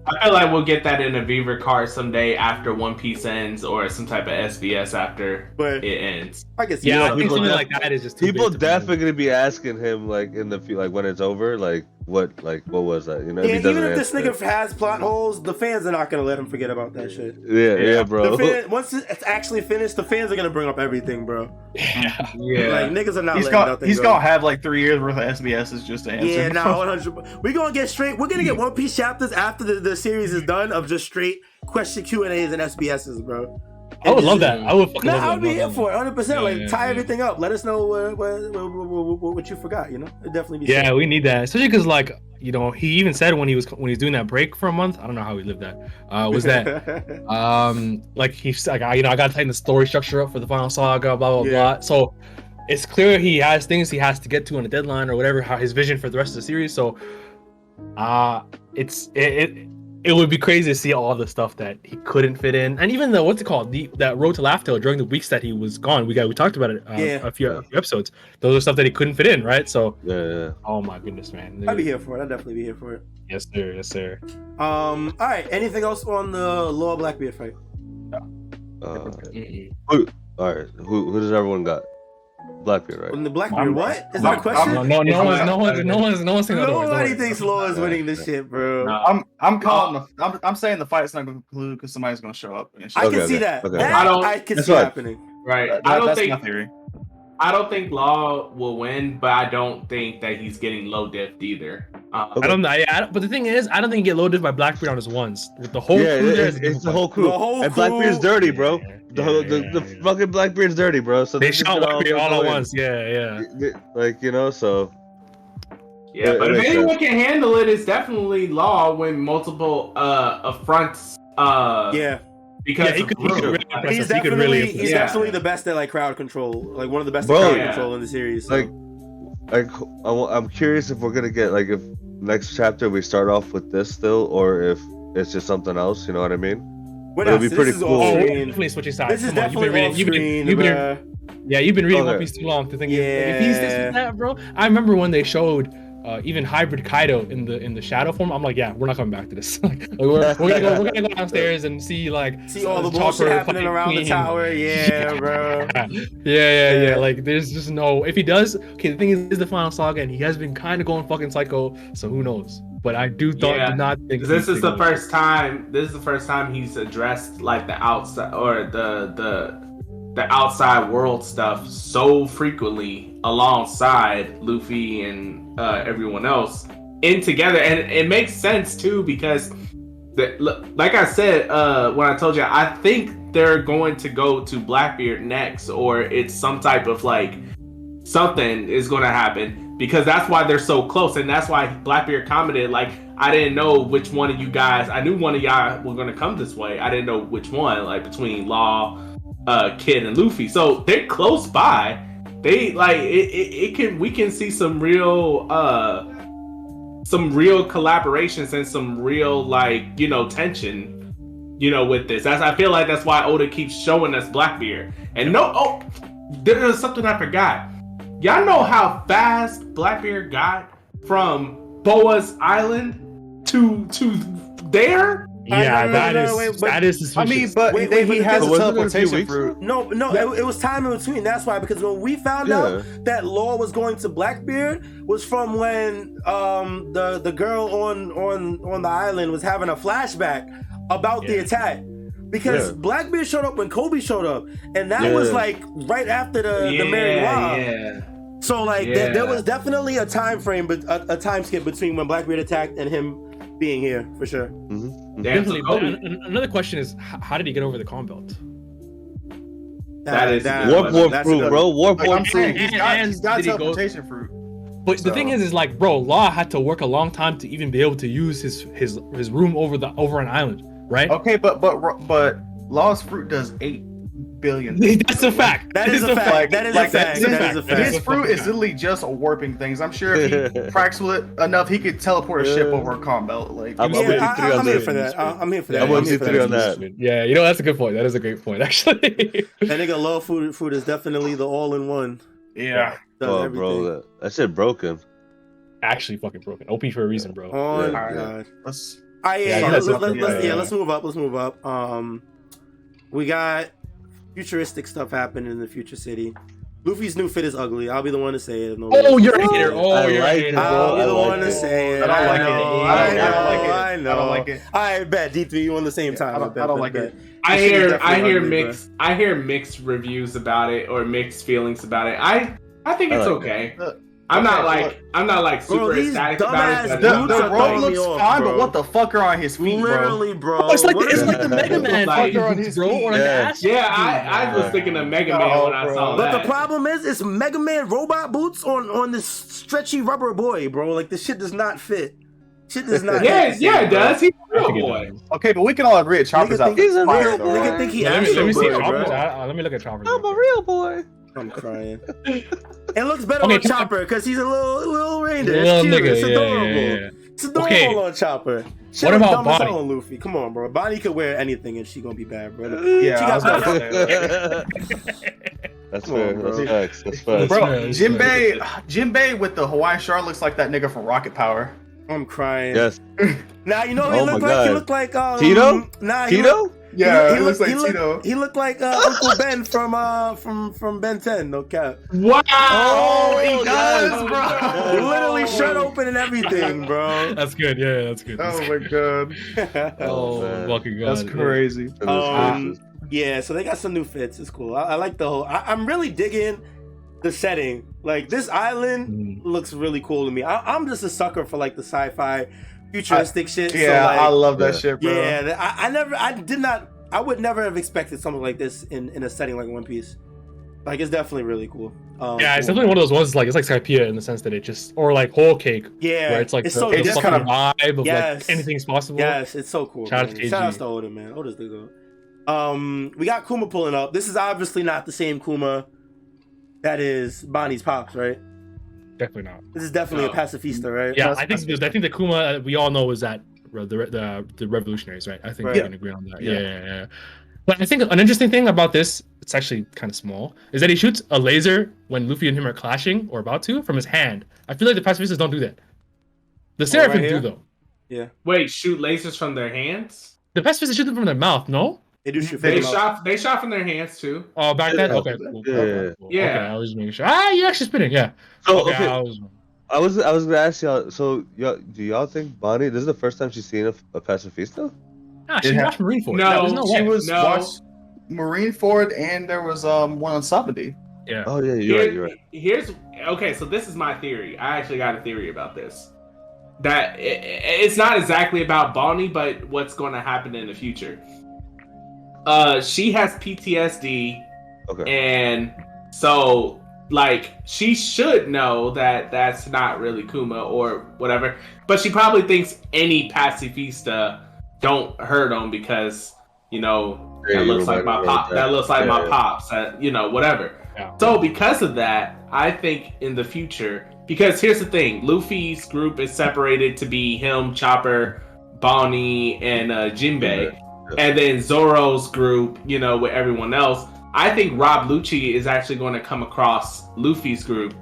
I feel like we'll get that in a Beaver card someday after One Piece ends, or some type of SBS after it ends. I guess. Yeah, I think something like that is just too people definitely gonna be asking him like in the like when it's over, like what was that? You know, Yeah, if he even if doesn't this answer nigga has plot holes, the fans are not gonna let him forget about that shit. yeah, bro. Once it's actually finished, the fans are gonna bring up everything, bro. Yeah. Like niggas are not He's letting got nothing he's go. gonna have like 3 years worth of SBSs just to answer. Yeah, nah, 100. We're gonna get straight. We're gonna get One Piece chapters after the series is done of just straight question Q&As and SBSs, bro. I would love that. I would fucking Nah, love that. I would be here for it, 100%. Like, Yeah, tie yeah. everything up. Let us know what you forgot. You know, it'd definitely be. Yeah, sick. we need that, especially because like he even said when he's doing that break for a month. I don't know how he lived that. Was that like he's like I gotta tighten the story structure up for the final saga, blah blah blah. So it's clear he has things he has to get to on a deadline or whatever. How his vision for the rest of the series. So it would be crazy to see all the stuff that he couldn't fit in, and even the that road to Laugh Tale during the weeks that he was gone. We talked about it a few episodes. Those are stuff that he couldn't fit in, right? So yeah. oh my goodness, man. I'd be here for it. I'd definitely be here for it. Yes, sir. Yes, sir. All right. Anything else on the Law Blackbeard fight? All right. Who does everyone got? Blackbeard, right? On the Blackbeard, what? Is that a question? No one's saying otherwise. Nobody thinks Law is winning this shit, bro. I'm calling. I'm saying the fight's not going to conclude because somebody's going to show up. And I can see that. Okay. That I can That's see right. happening. Right. That's my theory. I don't think Law will win, but I don't think that he's getting low diffed either. I don't know. But the thing is, I don't think he get loaded by Blackbeard on his ones. With the whole crew there, it's the whole crew. The whole and crew. Blackbeard's dirty, bro. The fucking Blackbeard's dirty, bro. So they shot Blackbeard all at once. Yeah. Like, you know, so. Yeah, but it if makes anyone sense. can handle it, it's definitely Law when multiple affronts. Yeah. Because he could really impress He's us. He could really definitely impress us. definitely the best at like crowd control. Like one of the best Bro, at crowd yeah. control in the series. So. Like I'm curious if we're gonna get like if next chapter we start off with this still, or if it's just something else. You know what I mean? We're It'll not, be pretty this is cool. all Oh, we're screen. definitely switching sides. This is Come on, definitely off screen, you've been reading Okay. One Piece too long to think. Yeah. If he sticks with that, bro. I remember when they showed even hybrid Kaido in the shadow form. I'm like, yeah, we're not coming back to this. we're gonna go downstairs and see all the bullshit happening around the tower. Yeah, bro. Yeah. Like, there's just no. If he does, okay. The thing is the final saga, and he has been kind of going fucking psycho. So who knows? But I do not think this is the first time. This is the first time he's addressed like the outside or the outside world stuff so frequently alongside Luffy and everyone else in together, and it makes sense too because, like I said when I told you, I think they're going to go to Blackbeard next, or it's some type of like something is going to happen because that's why they're so close, and that's why Blackbeard commented like, I didn't know which one of you guys. I knew one of y'all were going to come this way. I didn't know which one, like between Law, Kid, and Luffy. So they're close by. They like it. We can see some real collaborations and some real tension, with this. I feel like that's why Oda keeps showing us Blackbeard. And there's something I forgot. Y'all know how fast Blackbeard got from Boa's Island to there? Yeah, that is suspicious. I mean, but he has a teleportation fruit. No, it was time in between. That's why, because when we found out that Law was going to Blackbeard was from when the girl on the island was having a flashback about the attack. Because Blackbeard showed up when Kobe showed up, and that was like right after the Mary Rob. Yeah. So there was definitely a time frame, but a time skip between when Blackbeard attacked and him being here for sure. Mm-hmm. Definitely. But another question is, how did he get over the Calm Belt? That is warp fruit, bro. Warp fruit. He's got teleportation fruit. But the thing is like, bro, Law had to work a long time to even be able to use his room over an island, right? Okay, but Law's fruit does 8 billion. That's a fact. That is a fact. That is a fact. His fruit is literally just warping things. I'm sure if he practiced with it enough, he could teleport a ship over a calm belt. Like, I'm here for that. I'm here for that. I'm on T3 on that. Yeah, that's a good point. That is a great point, actually. That nigga Law fruit is definitely the all-in-one. Yeah. Does bro, that shit broken. Actually, fucking broken. OP for a reason, bro. Oh my god. Let's move up. Let's move up. We got futuristic stuff happening in the future city. Luffy's new fit is ugly. I'll be the one to say it. No Oh, you're a hater. Oh, I you're a like hater. it, bro. I'll be I the like one to it. say it. I don't like it. I know. I don't like it. I bet D3 you on the same time. I don't like it. I This shit is hear definitely ugly, mixed I hear mixed reviews about it or mixed feelings about it. I think it's I like okay. it. I'm not Okay, like Bro, super these ecstatic dumbass about it. The, But dudes the are robe throwing looks me off, fine, bro. but what the fuck are on his feet, bro? Literally, bro. Oh, it's like What it's is like the Mega Man Like, fucker on his bro, or like the Yeah. ass. yeah, I was thinking of Mega Man when I saw But that. the problem is, it's Mega Man robot boots on this stretchy rubber boy, bro. Like, this shit does not fit. Shit does not Yeah, fit. yeah, it does. He's a I real think it boy. does. Okay, but we can all agree that Chopper's Nigga out. think He's a nigga- real boy. nigga think he Let me Astro see Boy, Chopper's. bro. Let me look at Chopper's. I'm a real boy. I'm crying. It looks better Okay, on Chopper because he's a little reindeer. Little It's cute. nigga, It's yeah, adorable. yeah. It's adorable Okay. on Chopper. Shit What look about dumb as hell Bonnie? on Luffy? Come on, bro. Bonnie could wear anything and she gonna be bad, bro. Yeah, she I was got about to better. say. That's Come on, fair. bro. That's facts. That's facts. Bro, fair, that's Jinbei with the Hawaiian shirt looks like that nigga from Rocket Power. I'm crying. Yes. Now you know who he Oh looked my like. He God. looked like Tito? Nah, Tito? Yeah, he looks like looked- Tito. He looked like Uncle Ben from Ben 10. No cap. Wow! Oh, he Oh, does, yes. bro. Literally shirt open and everything, bro. That's good. Yeah, that's good. Oh my god, Oh, man. fucking god. that's crazy. Yeah, so they got some new fits. It's cool. I like the whole. I'm really digging the setting. Like, this island looks really cool to me. I'm just a sucker for like the sci-fi, futuristic shit. Yeah, so, like, I love that Yeah. shit, bro. Yeah, I would never have expected something like this in a setting like One Piece. Like, it's definitely really cool. Yeah, it's definitely one of those ones. Like it's like Skypiea in the sense that it just, or like Whole Cake, Yeah, where it's like it's the, so the it just fucking kinda- vibe of Yes. like anything's possible. Yes, it's so cool. Shout out man. to KG. Shout out to Oda, man. Oda's the goat. We got Kuma pulling up. This is obviously not the same Kuma that is Bonnie's pops, right? Definitely not. This is definitely No. a pacifista, right? Yeah, I think the Kuma we all know is that the revolutionaries, right? I think Right. we can agree on that. Yeah. Yeah. But I think an interesting thing about this, it's actually kind of small, is that he shoots a laser when Luffy and him are clashing or about to from his hand. I feel like the pacifistas don't do that. The Seraphim right do here? though. Yeah. Wait, shoot lasers from their hands? The pacifistas shoot them from their mouth. No. They do shoot They from They shot from their hands too. Oh, back then. Yeah. Okay. Cool. Yeah. Okay, cool. Yeah. Okay, I was just making sure. Ah, you're actually spinning. Yeah. So, Okay. okay. I was gonna ask y'all. So, do y'all think Bonnie? This is the first time she's seen a pacifista? Ah, she Yeah. watched Marineford. No, There's no She way. was No. watched Marineford, and there was one on Sabadi. Yeah. Oh yeah, you're right. Here's okay. So this is my theory. I actually got a theory about this. That it's not exactly about Bonnie, but what's going to happen in the future. She has PTSD, Okay. and so like she should know that that's not really Kuma or whatever. But she probably thinks any pacifista don't hurt him because Yeah, that you looks like reminded my me of pop. That looks like my Yeah. pops. Whatever. Yeah. So because of that, I think in the future, because here's the thing, Luffy's group is separated to be him, Chopper, Bonnie, and Jinbei, and then Zoro's group, with everyone else. I think Rob Lucci is actually going to come across Luffy's group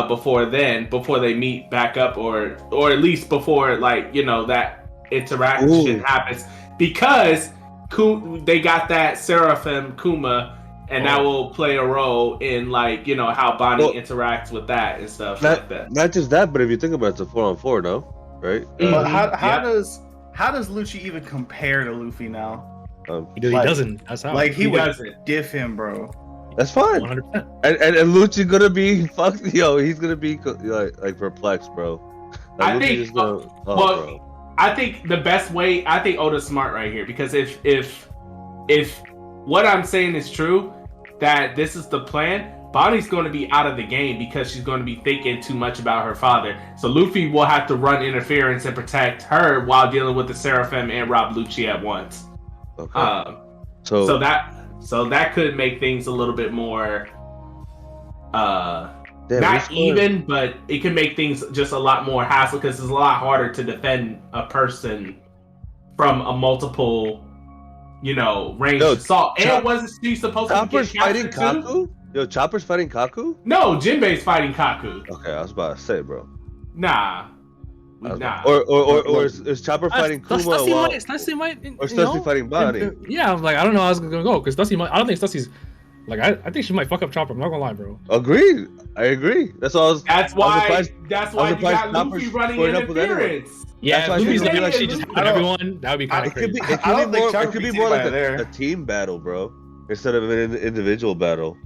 before they meet back up, or at least before that interaction happens, because they got that Seraphim Kuma. And that will play a role in how Bonnie interacts with that and stuff like that. Not just that, but if you think about it, it's a 4-on-4, no? Right? But how Yeah. does Lucci even compare to Luffy now? He Like- doesn't. That's how. Like he He would doesn't. diff him, bro. That's fine. 100%. And Lucci gonna be fucked. Yo, he's gonna be like perplexed, bro. Like, I Lucci think- is gonna- well, I think the best way. I think Oda's smart right here, because if what I'm saying is true, that this is the plan, Bonnie's going to be out of the game because she's going to be thinking too much about her father. So Luffy will have to run interference and protect her while dealing with the Seraphim and Rob Lucci at once. Okay. So So that could make things a little bit more damn, not this one- even, but it can make things just a lot more hassle, because it's a lot harder to defend a person from a multiple, range No, assault. And wasn't she supposed Chopper's to get fighting captured too? Kaku? Yo, Chopper's fighting Kaku? No, Jinbei's fighting Kaku. Okay, I was about to say, bro. Nah. I was- Nah. Or is Chopper fighting Kuma Stussy while, might, or Stussy fighting Bonnie? Yeah, I'm like, I don't know how it's gonna go, because Stussy might. I don't think Stussy's Like I think she might fuck up Chopper. I'm not gonna lie, bro. Agreed. I agree. That's all. That's why you got Chopper Luffy running scored up with anyone. interference. Yeah, That's why Luffy's she's gonna be like like- she just happened everyone. That would be kind of crazy. It I don't think Chopper could be beats more like anybody there. a team battle, bro, instead of an individual battle.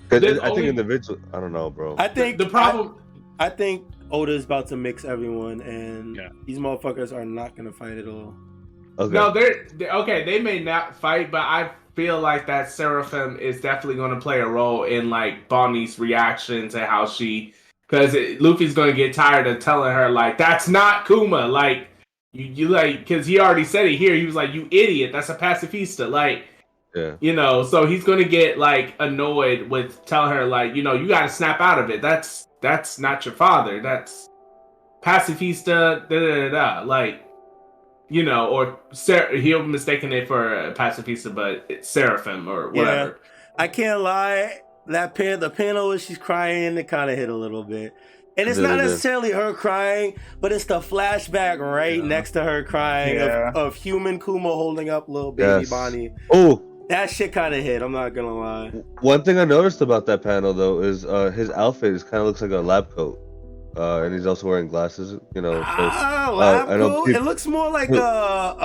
'Cause There's I think only- individual. I don't know, bro. I think The problem. I think Oda's about to mix everyone, and Yeah. these motherfuckers are not gonna fight at all. Okay. No, they're okay. They may not fight, but I feel like that Seraphim is definitely going to play a role in like Bonnie's reaction to how she, because Luffy's going to get tired of telling her like that's not Kuma. Like you like because he already said it here. He was like, "You idiot! That's a pacifista." Like Yeah. you know, so he's going to get like annoyed with telling her like you know you got to snap out of it. That's not your father. That's pacifista. Da da da da. Like. You know, or he'll mistaken it for a pacifista, but it's Seraphim or whatever. I can't lie. The panel where she's crying, it kind of hit a little bit. And it's not necessarily her crying, but it's the flashback right next to her crying of human Kuma holding up little baby Bonnie. Oh, that shit kind of hit. I'm not gonna lie. One thing I noticed about that panel though is his outfit is kind of looks like a lab coat. And he's also wearing glasses, you know. Lab coat? It looks more like a robe.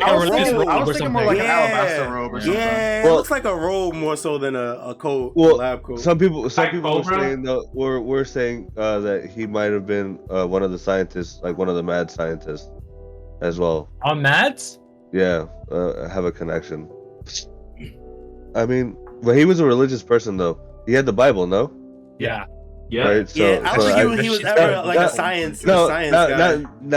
I was thinking more like an alabaster robe or something. Yeah, it looks like a robe more so than a coat. Well, a lab coat. Some people were Cobra? saying we're saying that he might have been one of the scientists, like one of the mad scientists, as well. On Mads? Yeah, have a connection. I mean, well, he was a religious person though. He had the Bible, no? Yeah. Yeah. Right? So, Yeah, I don't think he was ever like a science guy. Now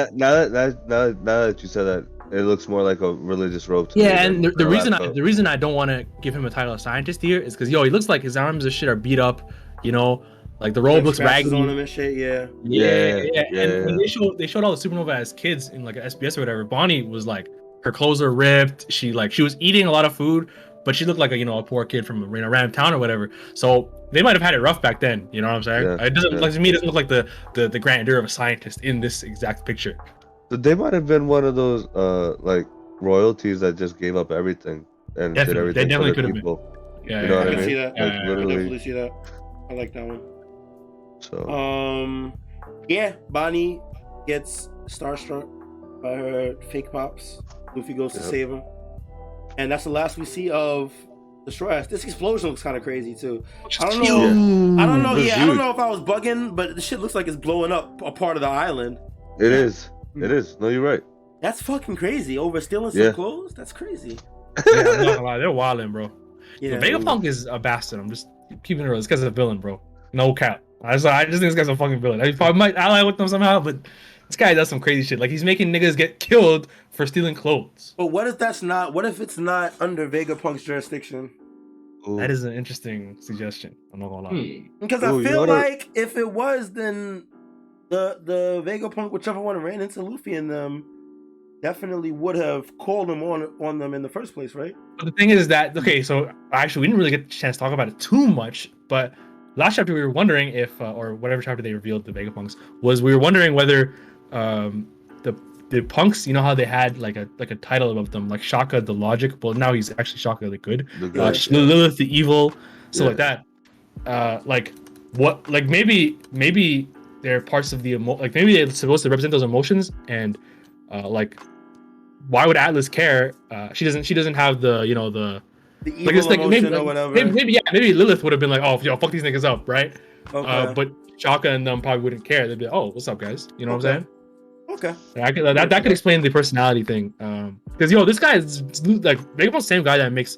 that you said that, it looks more like a religious robe to me. Yeah, and the than a reason I don't want to give him a title of scientist here is because he looks like his arms and shit are beat up, you know, like the robe looks raggedy. On him and shit, Yeah. And they showed all the Supernova as kids in like a SBS or whatever. Bonnie was like her clothes are ripped. She was eating a lot of food, but she looked like a poor kid from a random town or whatever. So they might have had it rough back then. You know what I'm saying? Yeah, it doesn't like to me. It doesn't look like the grandeur of a scientist in this exact picture. So they might have been one of those like royalties that just gave up everything and did everything They definitely for the could have people. been. Yeah, You know what I I mean? see that. Like, I literally. definitely see that. I like that one. So Yeah, Bonnie gets starstruck by her fake pops. Luffy goes to save him, and that's the last we see of the Strawhat. This explosion looks kind of crazy too. I don't know. I don't know. It's Yeah, I don't huge. know if I was bugging, but the shit looks like it's blowing up a part of the island. it is. It is. No, you're right. That's fucking crazy. Over stealing some Yeah. clothes? That's crazy. Yeah, I'm not gonna lie, they're wilding, bro. Yeah, Vegapunk is a bastard. I'm just keeping it real. This guy's a villain, bro. No cap. I just think this guy's a fucking villain. I might ally with them somehow, but this guy does some crazy shit. Like he's making niggas get killed for stealing clothes. But what if that's not? What if it's not under Vegapunk's jurisdiction? Ooh. That is an interesting suggestion. I'm not gonna lie. Because Ooh, I you feel wanna- like if it was, then the Vegapunk, whichever one ran into Luffy and them, definitely would have called him on them in the first place, right? But the thing is that so actually we didn't really get the chance to talk about it too much. But last chapter we were wondering if, or whatever chapter they revealed the Vegapunks was, we were wondering whether the punks, you know how they had like a title above them, like Shaka the Logic. Well, now he's actually Shaka the Good. The good, Lilith the Evil, stuff like that. Maybe they're parts of the maybe they're supposed to represent those emotions, and why would Atlas care? She doesn't have the The evil emotion or whatever. Maybe Lilith would have been like, oh fuck these niggas up, right? Okay. But Shaka and them probably wouldn't care. They'd be like, oh, what's up, guys? You know what I'm saying? Okay. That could explain the personality thing. Because this guy is like Vegapunk's the same guy that makes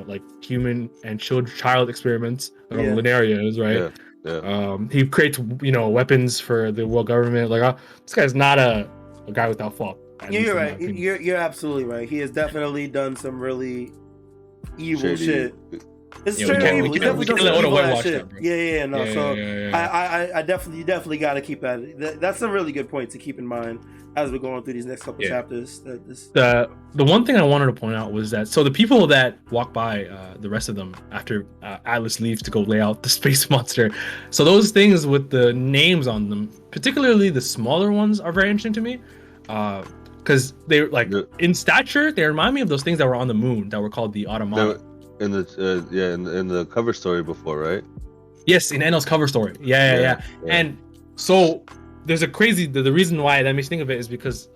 like human and child experiments on Lunarias, right? Yeah. He creates weapons for the world government. Like this guy's not a guy without fault. Yeah, you're right. You're absolutely right. He has definitely done some really evil Shady. shit. It's Yeah, straight we can't- evil. we He's can't- definitely we done can't some let evil Oda ass watch shit. that, bro. Yeah. No. Yeah, So yeah. I definitely got to keep that's a really good point to keep in mind as we're going through these next couple chapters. The one thing I wanted to point out was that the people that walk by the rest of them after Atlas leaves to go lay out the space monster, so those things with the names on them, particularly the smaller ones, are very interesting to me, because they're like in stature they remind me of those things that were on the moon that were called the Automata. in the cover story before, right? Yes, in NL's cover story. Yeah. And so there's a crazy. The reason why that makes me think of it is because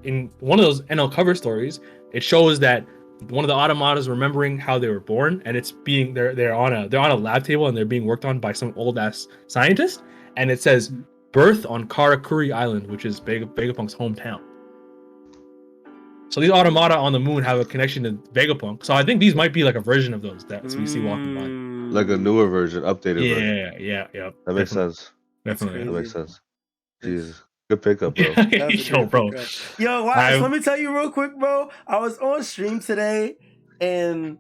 in one of those NL cover stories, it shows that one of the automatas is remembering how they were born, and it's being they're on a lab table and they're being worked on by some old ass scientist, and it says birth on Karakuri Island, which is Vegapunk's hometown. So these automata on the moon have a connection to Vegapunk. So I think these might be like a version of those that we see walking by. Like a newer version, updated version. Yeah. That makes sense. Definitely. That makes sense. Jesus. Good pickup, bro. Yo, bro. Yo, wow, let me tell you real quick, bro. I was on stream today and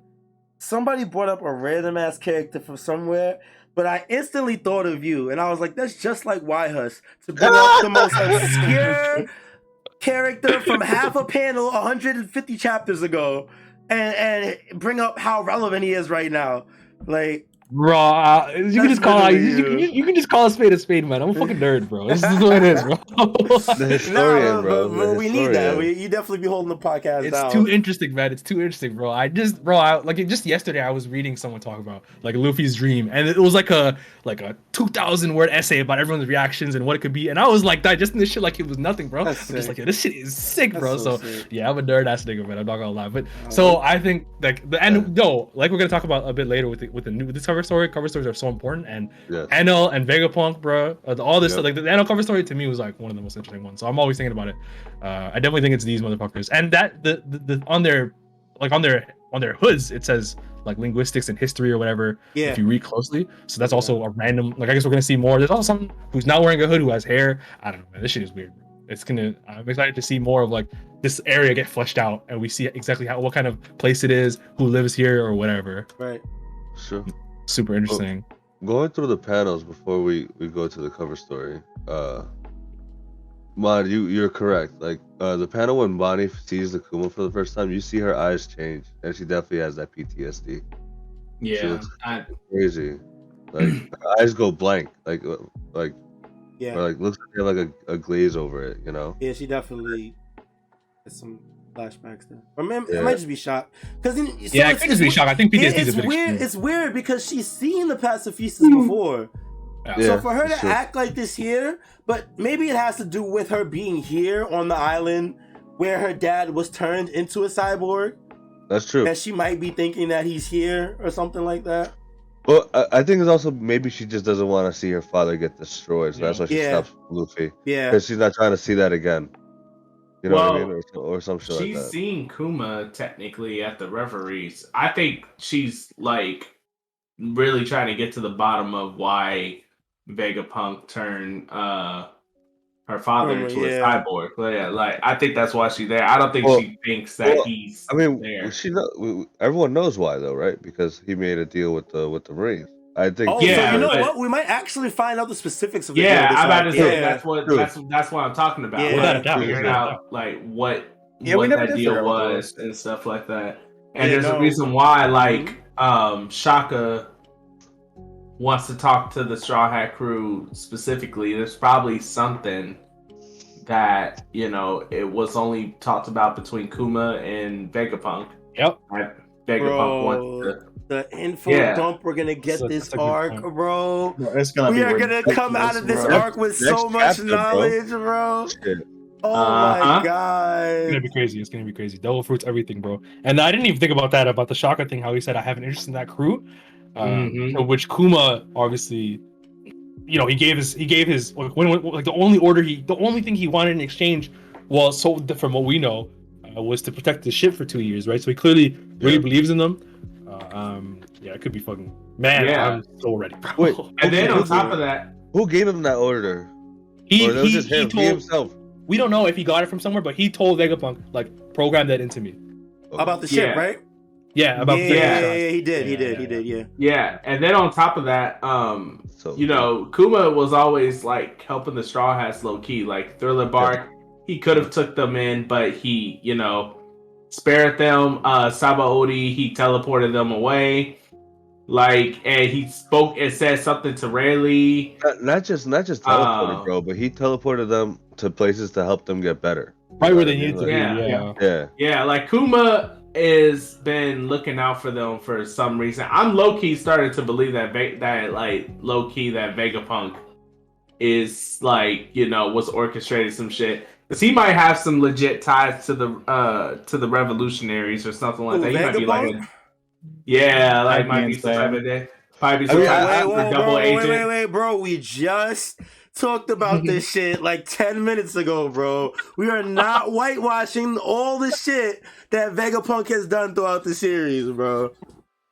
somebody brought up a random ass character from somewhere, but I instantly thought of you, and I was like, that's just like YHuss to bring up the most obscure character from half a panel 150 chapters ago and bring up how relevant he is right now. Like, bro, you can just call you can just call a spade, man. I'm a fucking nerd, bro. This is what it is, bro. The historian, bro. We need that. You definitely be holding the podcast down. It's too interesting, man. It's too interesting, bro. Just yesterday I was reading someone talk about like Luffy's dream, and it was like a 2,000 word essay about everyone's reactions and what it could be, and I was like digesting this shit like it was nothing, bro. I'm just like, yeah, this shit is sick, bro. So yeah, I'm a nerd ass nigga, man. I'm not gonna lie, but so I think like like we're gonna talk about a bit later with the new cover stories are so important, and NL and Vegapunk, bro, all this stuff, like the NL cover story to me was like one of the most interesting ones, so I'm always thinking about it. I definitely think it's these motherfuckers, and that the on their hoods it says like linguistics and history or whatever, if you read closely, so that's also a random, like I guess we're gonna see more. There's also someone who's not wearing a hood who has hair. I don't know, man, this shit is weird, bro. I'm excited to see more of like this area get fleshed out, and we see exactly what kind of place it is, who lives here or whatever. Right. Sure. Super interesting. Going through the panels before we go to the cover story, Mod, you're correct. Like the panel when Bonnie sees the Kuma for the first time, you see her eyes change, and she definitely has that PTSD. Yeah, crazy. Like her eyes go blank, like yeah, or like looks like they have like a glaze over it, you know? Yeah, she definitely has some flashbacks there. Or it might just be shock. Because it could just be shock. I think PTSD is a bit weird. extreme. It's weird because she's seen the pacifistas before. So for her to act like this here, but maybe it has to do with her being here on the island where her dad was turned into a cyborg. That's true. And she might be thinking that he's here or something like that. Well, I think it's also maybe she just doesn't want to see her father get destroyed, so that's why she stops Luffy. Yeah, because she's not trying to see that again. You know what I mean, or some shit like that. She's seen Kuma technically at the referees. I think she's like really trying to get to the bottom of why Vegapunk turned her father into a cyborg. But yeah, like I think that's why she's there. I don't think she thinks that he's. I mean, there. Everyone knows why though, right? Because he made a deal with the Marines. I think. Oh, yeah, so you know what? We might actually find out the specifics of the deal. I'm about to say that's what I'm talking about. Yeah, figuring out like what that deal was and stuff like that. And there's a reason why, like, Shaka wants to talk to the Straw Hat Crew specifically. There's probably something that, it was only talked about between Kuma and Vegapunk. Yep. Vegapunk wants to. The info dump we're gonna get this arc, bro. We are gonna come out of this arc with so much knowledge, bro. Oh my god. It's gonna be crazy. It's gonna be crazy. Devil fruits, everything, bro. And I didn't even think about that, about the Shaka thing, how he said I have an interest in that crew. Which Kuma obviously, he gave his like the only thing he wanted in exchange, well, so from what we know, was to protect the ship for 2 years, right? So he clearly really believes in them. It could be fucking I'm so ready, bro. Wait, and then on top of that, who gave him that order? He told himself. We don't know if he got it from somewhere, but he told Vegapunk, like, program that into me. About the ship, right? Yeah, about he did. Yeah, and then on top of that, Kuma was always like helping the Straw Hats low key, like Thriller Bark. He could have took them in, but he, spared them. Sabaody, he teleported them away. Like, and he spoke and said something to Rayleigh. Not just teleported, bro, but he teleported them to places to help them get better. Right where they needed to be. Yeah, like Kuma has been looking out for them for some reason. I'm low key starting to believe that low key that Vegapunk is like, you know, was orchestrating some shit. Cause he might have some legit ties to the revolutionaries or something like that. He might be like might be some type of day. Might be some type of double agent. Wait, bro. We just talked about this shit like 10 minutes ago, bro. We are not whitewashing all the shit that Vegapunk has done throughout the series, bro.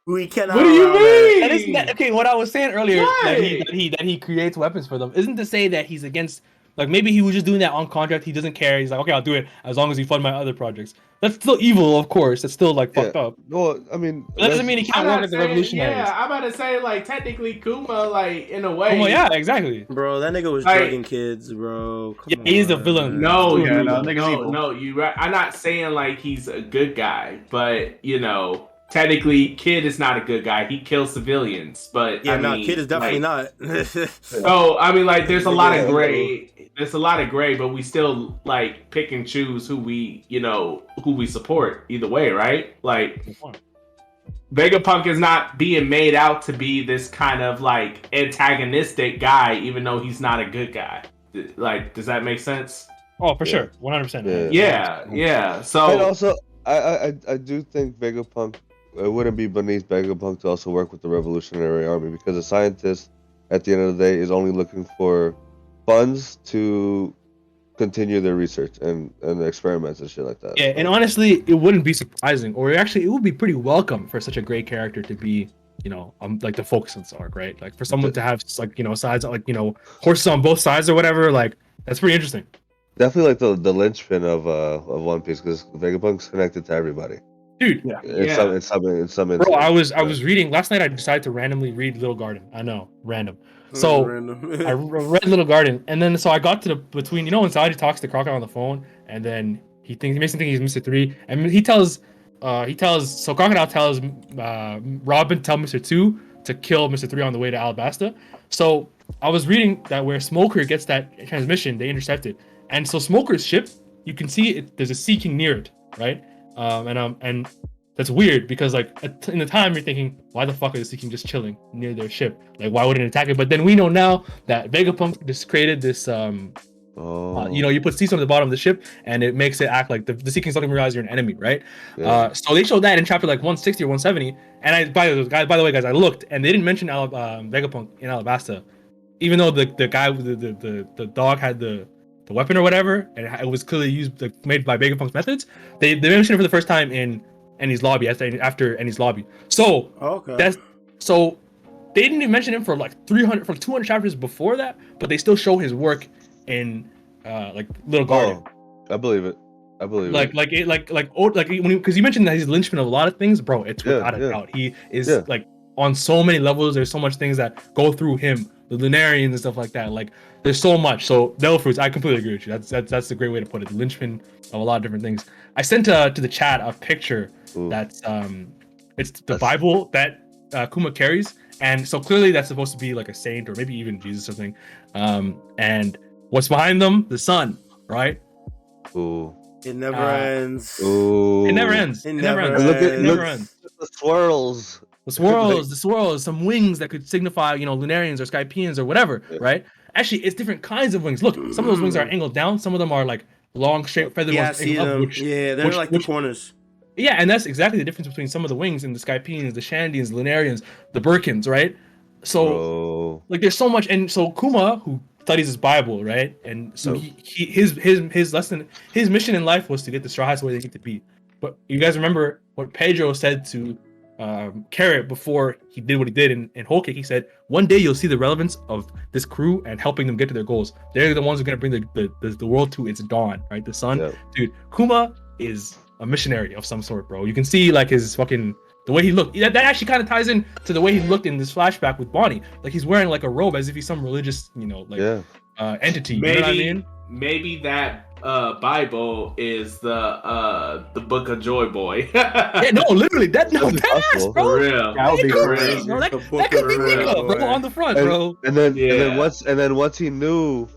We cannot. What do you mean? Okay, what I was saying earlier, that he creates weapons for them, isn't to say that he's against. Like, maybe he was just doing that on contract. He doesn't care. He's like, okay, I'll do it as long as you fund my other projects. That's still evil, of course. That's still like fucked up. Well, I mean, that doesn't mean he can't work with the revolutionaries. Yeah, I'm about to say, like, technically Kuma, like, in a way. Well, yeah, exactly. Bro, that nigga was drugging kids, bro. Come on. He's the villain. No, you right. I'm not saying like he's a good guy, but you know, technically, Kid is not a good guy. He kills civilians, but Kid is definitely not. So I mean, like, there's a lot of gray. There's a lot of gray, but we still like pick and choose who we support either way, right? Like, Vegapunk is not being made out to be this kind of like antagonistic guy, even though he's not a good guy. Like, does that make sense? Oh, for sure, 100%. Yeah. So, and also, I do think Vegapunk. It wouldn't be beneath Vegapunk to also work with the Revolutionary Army, because a scientist, at the end of the day, is only looking for funds to continue their research and experiments and shit like that. Yeah, and honestly, it wouldn't be surprising, or actually, it would be pretty welcome for such a great character to be, you know, like the focus on this arc, right? Like, for someone to have, like, you know, sides, like, you know, horses on both sides or whatever, like, that's pretty interesting. Definitely like the linchpin of One Piece, because Vegapunk's connected to everybody. Dude, In some bro, I was reading last night. I decided to randomly read Little Garden. I know, random. So I read Little Garden, and then so I got to the between. You know, when Saji talks to Crocodile on the phone, and then he makes him think he's Mr. 3, and he tells so Crocodile tells Robin tell Mr. 2 to kill Mr. 3 on the way to Alabasta. So I was reading that where Smoker gets that transmission, they intercept it, and so Smoker's ship, you can see it. There's a Sea King near it, right? And that's weird, because like in the time you're thinking, why the fuck are the Sea King just chilling near their ship? Like, why wouldn't it attack it? But then we know now that Vegapunk just created this you know, you put sea on the bottom of the ship and it makes it act like the Sea King's not even realize you're an enemy, right? So they showed that in chapter like 160 or 170. And by the way, guys, I looked and they didn't mention Vegapunk in Alabasta, even though the guy the dog had the weapon or whatever, and it was clearly used, like, made by Vegapunk's methods. They mentioned it for the first time in Ennie's lobby after Ennie's lobby. So so they didn't even mention him for like 200 chapters before that, but they still show his work in like Little Garden. I believe it. Because you mentioned that he's the linchpin of a lot of things, bro. It's without a doubt. He is like on so many levels. There's so much things that go through him, the Lunarians and stuff like that. Like, there's so much. So Devil Fruits, I completely agree with you. That's a great way to put it. The linchpin of a lot of different things. I sent to the chat a picture that's it's the Bible that Kuma carries, and so clearly that's supposed to be like a saint or maybe even Jesus or something. And what's behind them? The sun, right? Ooh. It never ends. Ooh. It never ends. It never ends. It never ends. The swirls. The swirls, some wings that could signify, you know, Lunarians or Skypeans or whatever, right? Actually, it's different kinds of wings. Look, some of those wings are angled down. Some of them are like long, straight, feathered ones. They're like the corners. Yeah, and that's exactly the difference between some of the wings and the Skypeans, the Shandians, the Lunarians, the Birkins, right? So, like, there's so much. And so Kuma, who studies his Bible, right? And so his lesson, his mission in life was to get the Straw Hats where they need to be. But you guys remember what Pedro said to Carrot before he did what he did in Whole Cake? He said, one day you'll see the relevance of this crew and helping them get to their goals. They're the ones who are going to bring the world to its dawn, right? The sun. Yeah. Dude, Kuma is a missionary of some sort, bro. You can see like his fucking, the way he looked. That actually kind of ties in to the way he looked in this flashback with Bonnie. Like, he's wearing like a robe as if he's some religious, you know, like entity. Maybe, you know what I mean? Maybe that Bible is the Book of Joy Boy. Yeah, no, literally, that's bro. For real. That would be crazy. Bro. That could be Nico, bro, on the front, bro. And then once he knew,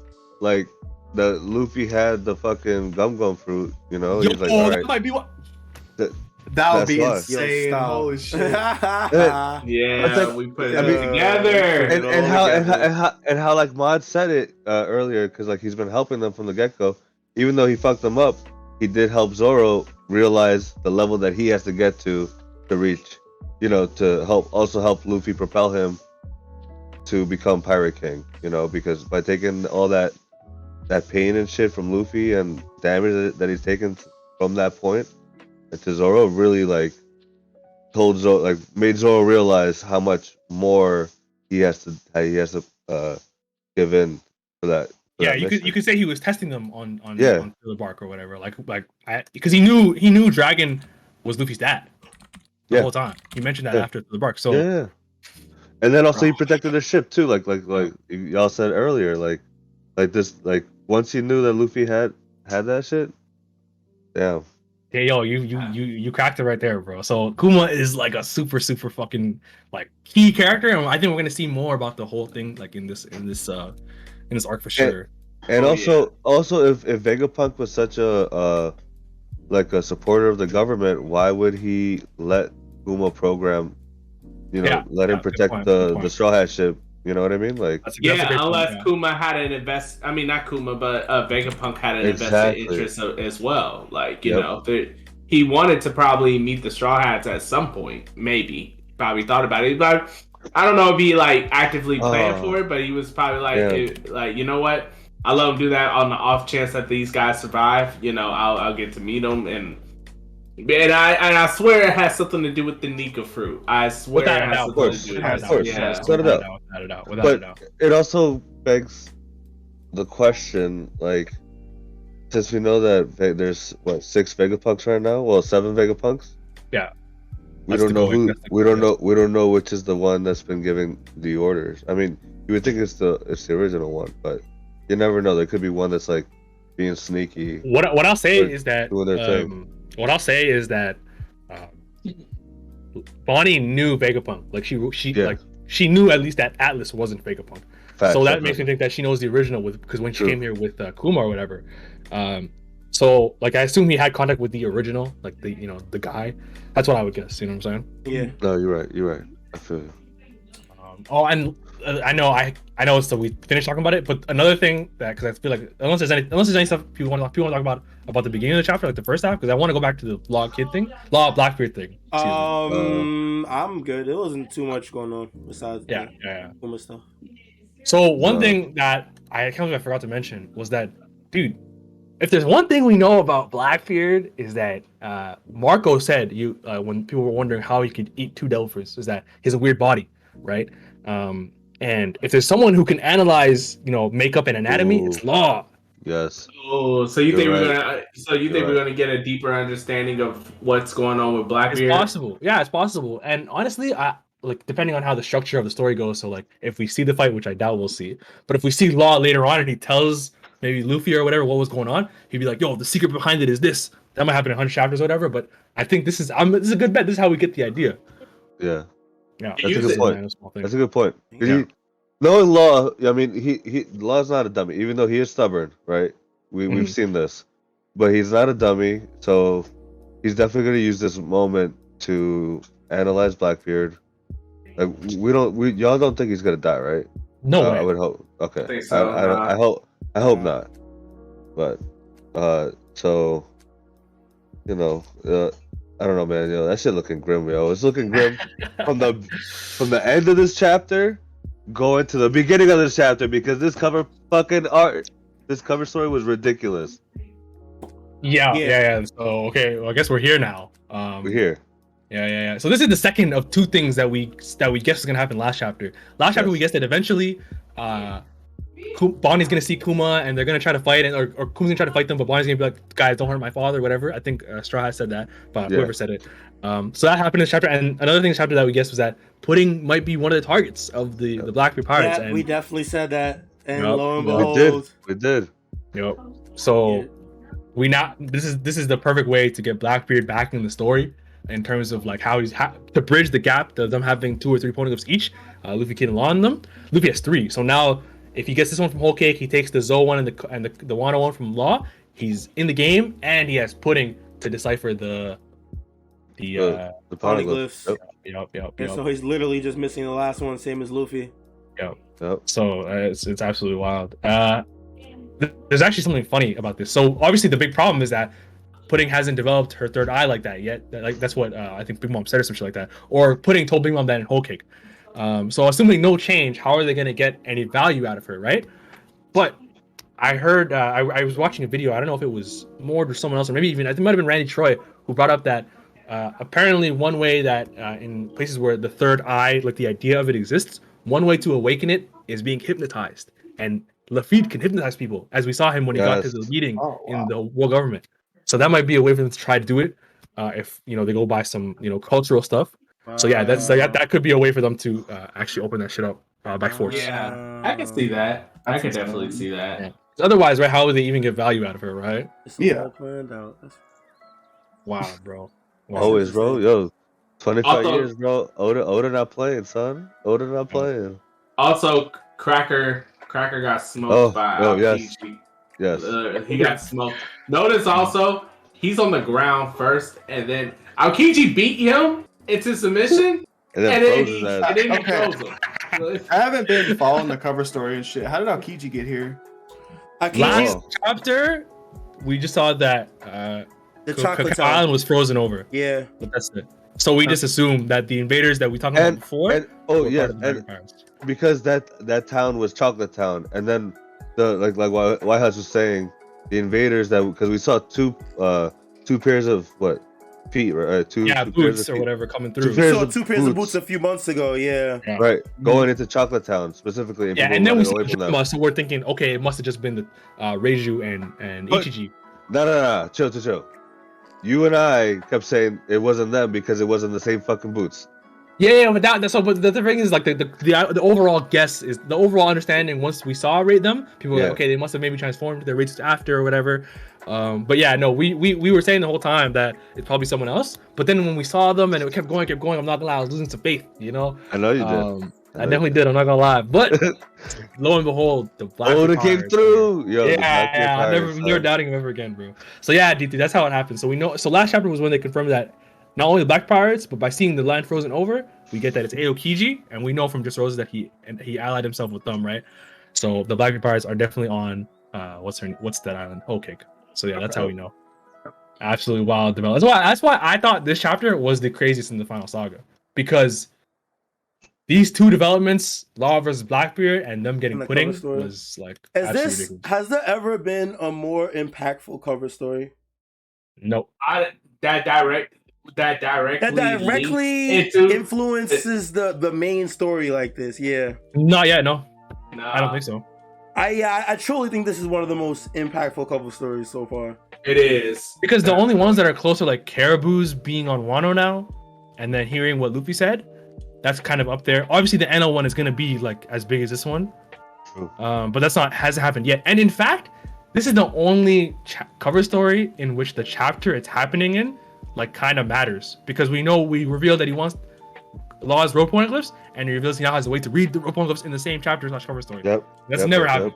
like, that Luffy had the fucking gum fruit, you know, he's like, all right. That might be what. That would be That's Yo, insane. stop. Holy shit. Yeah, like- we put I it mean, together. and how like Mod said it earlier, because like he's been helping them from the get-go. Even though he fucked them up, he did help Zoro realize the level that he has to get to reach, to help Luffy propel him to become Pirate King, because by taking all that pain and shit from Luffy and damage that he's taken from that point, and to Zoro really like made Zoro realize how much more he has to give in for that. Yeah, you could say he was testing them on Yeah. on the bark or whatever, because he knew Dragon was Luffy's dad the whole time. He mentioned that after the bark. So yeah. And then also he protected the ship too, like y'all said earlier, like this, like once he knew that Luffy had that shit, damn. yeah, yo, you cracked it right there, bro. So Kuma is like a super fucking like key character, and I think we're gonna see more about the whole thing like in this arc for sure. And also if Vegapunk was such a supporter of the government, why would he let Kuma program, let him protect the Straw Hat ship? You know what I mean? Like, unless Kuma had an not Kuma, but Vegapunk had an invested interest as well. Like, he wanted to probably meet the Straw Hats at some point. Maybe, probably thought about it, but I don't know if he like actively planned for it. But he was probably like, you know what? I'll let him do that on the off chance that these guys survive. I'll get to meet them and I swear it has something to do with the Nika fruit. I swear it has something to do with that. Of course. Without a doubt. It also begs the question, like, since we know that there's 6 Vegapunks right now, 7 Vegapunks. Yeah. We don't know which is the one that's been giving the orders. I mean, you would think it's the original one, but you never know. There could be one that's like being sneaky. What I'll say is that doing their thing. What I'll say is that Bonnie knew Vegapunk. Like she knew at least that Atlas wasn't Vegapunk. So that makes me think that she knows the original because when she came here with Kuma or whatever. So like I assume he had contact with the original, like the guy. That's what I would guess. You know what I'm saying? Yeah. No, you're right. I feel you. And I know. So we finished talking about it, but another thing that because I feel like unless there's any stuff people want to talk about the beginning of the chapter, like the first half, because I want to go back to the Law Blackbeard thing. I'm good. There wasn't too much going on besides Kuma stuff. So one thing that I forgot to mention was that, dude, if there's one thing we know about Blackbeard is that Marco said when people were wondering how he could eat 2 devil fruits is that he has a weird body, right? And if there's someone who can analyze, makeup and anatomy, it's Law. Yes. Oh, so you think we're gonna get a deeper understanding of what's going on with Blackbeard? It's possible. Yeah, it's possible. And honestly, depending on how the structure of the story goes. So like, if we see the fight, which I doubt we'll see, but if we see Law later on and he tells maybe Luffy or whatever what was going on, he'd be like, "Yo, the secret behind it is this." That might happen in 100 chapters or whatever. But I think this is a good bet. This is how we get the idea. Yeah. Yeah, that's a good point. That's a good point. Knowing Law, I mean, Law's not a dummy, even though he is stubborn, right? We've seen this, but he's not a dummy, so he's definitely going to use this moment to analyze Blackbeard. Like y'all don't think he's going to die, right? No way. I would hope. Okay. I think so. I hope not. But so I don't know, man. That shit looking grim, yo. It's looking grim from the end of this chapter going to the beginning of this chapter because this cover story was ridiculous. Yeah. So okay, well, I guess we're here now. We're here. Yeah. So this is the second of 2 things that we guess is gonna happen last chapter. Last chapter we guessed that eventually Bonnie's gonna see Kuma and they're gonna try to fight, or Kuma's gonna try to fight them, but Bonnie's gonna be like, "Guys, don't hurt my father," whatever. I think Straw Hat said that, but whoever said it. So that happened in this chapter, and another thing in this chapter that we guessed was that Pudding might be one of the targets of the Blackbeard pirates. Yeah, and we definitely said that, and lo and behold, we did. Yep. So this is the perfect way to get Blackbeard back in the story in terms of like how he's to bridge the gap of them having 2 or 3 poneglyphs each. Luffy, Kid, and Law on them. Luffy has 3, so now. If he gets this one from Whole Cake, he takes the Zoe one and the Wano one from Law. He's in the game, and he has Pudding to decipher the the Poneglyphs. Yep. And so he's literally just missing the last one, same as Luffy. Yep. Yep. So it's absolutely wild. There's actually something funny about this. So obviously the big problem is that Pudding hasn't developed her third eye like that yet. Like that's what I think Big Mom said or some shit like that. Or Pudding told Big Mom that in Whole Cake. So assuming no change, how are they gonna get any value out of her, right? But I heard I was watching a video. I don't know if it was Mord or someone else, or maybe even I think it might have been Randy Troy who brought up that apparently one way that in places where the third eye, like the idea of it exists, one way to awaken it is being hypnotized. And Lafitte can hypnotize people, as we saw him when he got to the meeting in the world government. So that might be a way for them to try to do it if they go by some cultural stuff. So yeah, that could be a way for them to actually open that shit up by force. Yeah, I can see that. I can definitely see that. Yeah. Otherwise, right? How would they even get value out of her, right? All planned out. Wow, bro. Wow. Always, bro. Yo, 25 Also, years, bro. Oda not playing, son. Oda not playing. Also, Cracker got smoked by Aokiji. Yes. He got smoked. Notice also, he's on the ground first, and then Aokiji beat him into submission, and then he froze him. I haven't been following the cover story and shit. How did Aokiji get here? Last chapter, we just saw that the chocolate Cacao Island was frozen over. Yeah. But that's it. So we just assumed that the invaders that we talked about before. Because that town was Chocolate Town, and then like YHuss was saying, the invaders because we saw two pairs of feet, right? Two boots or whatever coming through. Two pairs of boots a few months ago, yeah. Right, going into Chocolate Town specifically. And then we saw Juma, so we're thinking, okay, it must have just been the Reiju and Ichiji. No, chill. You and I kept saying it wasn't them because it wasn't the same fucking boots. Yeah, but but the thing is, like the overall guess is the overall understanding. Once we saw them, people were like, okay, they must have maybe transformed their races after or whatever. But yeah, no, we were saying the whole time that it's probably someone else. But then when we saw them and it kept going, I'm not gonna lie, I was losing some faith. I know you did. I definitely did. I'm not gonna lie, but lo and behold, the Black Oda came through. Yo, I'm never doubting him ever again, bro. So yeah, DT, that's how it happened. So we know. So last chapter was when they confirmed that not only the Black Pirates, but by seeing the land frozen over, we get that it's Aokiji, and we know from Just Roses that he allied himself with them, right? So the Black Pirates are definitely on what's that island? Whole Cake. So yeah, that's how we know. Absolutely wild development. That's why I thought this chapter was the craziest in the final saga, because these two developments, Law versus Blackbeard, and them getting Pudding, was like. Has there ever been a more impactful cover story? Nope. That directly influences the main story like this. Yeah. Not yet. No. I don't think so. I truly think this is one of the most impactful cover stories so far. It is, because the only ones that are close are like Caribou's being on Wano now, and then hearing what Luffy said. That's kind of up there. Obviously, the NL one is going to be like as big as this one, but hasn't happened yet. And in fact, this is the only cover story in which the chapter it's happening in like kind of matters, because we revealed that he wants Law's rope poneglyphs, and he reveals he now has a way to read the rope poneglyphs in the same chapter / cover story. That's never happened.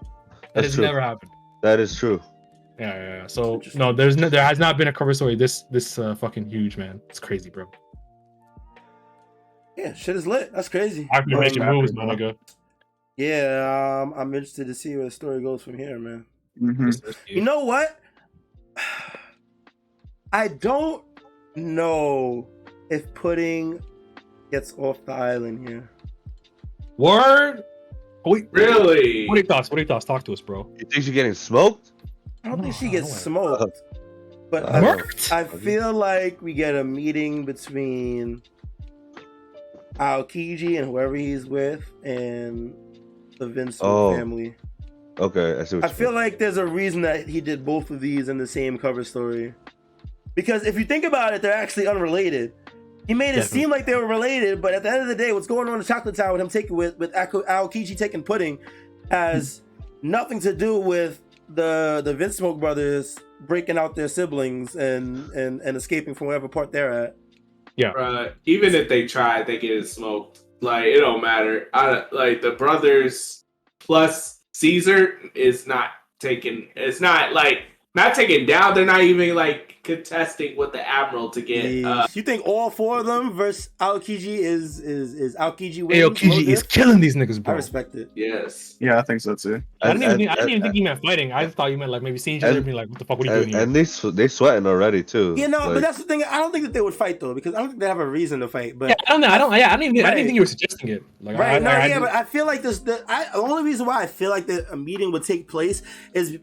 That has never happened. That is true. Yeah. So no, there has not been a cover story this fucking huge, man. It's crazy, bro. Yeah, shit is lit. That's crazy. After making moves, my nigga. Yeah, I'm interested to see where the story goes from here, man. Mm-hmm. You know what? I don't know if Pudding gets off the island here. Word? Really? What are your thoughts? Talk to us, bro. You think she's getting smoked? I don't think she gets smoked. But I feel like we get a meeting between Aokiji and whoever he's with and the Vincent family. Okay, I see what I feel like there's a reason that he did both of these in the same cover story. Because if you think about it, they're actually unrelated. He made it seem like they were related, but at the end of the day, what's going on in Chocolate Town with him taking with Aokiji taking Pudding has nothing to do with the Vince Smoke brothers breaking out their siblings and escaping from whatever part they're at. Yeah. Even if they tried, they get smoked. Like, it don't matter. Like, the brothers plus Caesar is not taking. It's not like not taken down. They're not even like contesting with the Admiral to get. You think all 4 of them versus Aokiji is Aokiji wins? Aokiji is killing these niggas, bro. I respect it. Yes. Yeah, I think so too. I didn't even think he meant fighting. I just thought you meant like maybe seeing each other and being like, what the fuck, what are you doing here? And they sweating already too. You know, but that's the thing. I don't think that they would fight though, because I don't think they have a reason to fight. But yeah, I don't know. I didn't even think you were suggesting it. Like, right? But I feel like the only reason why I feel like a meeting would take place is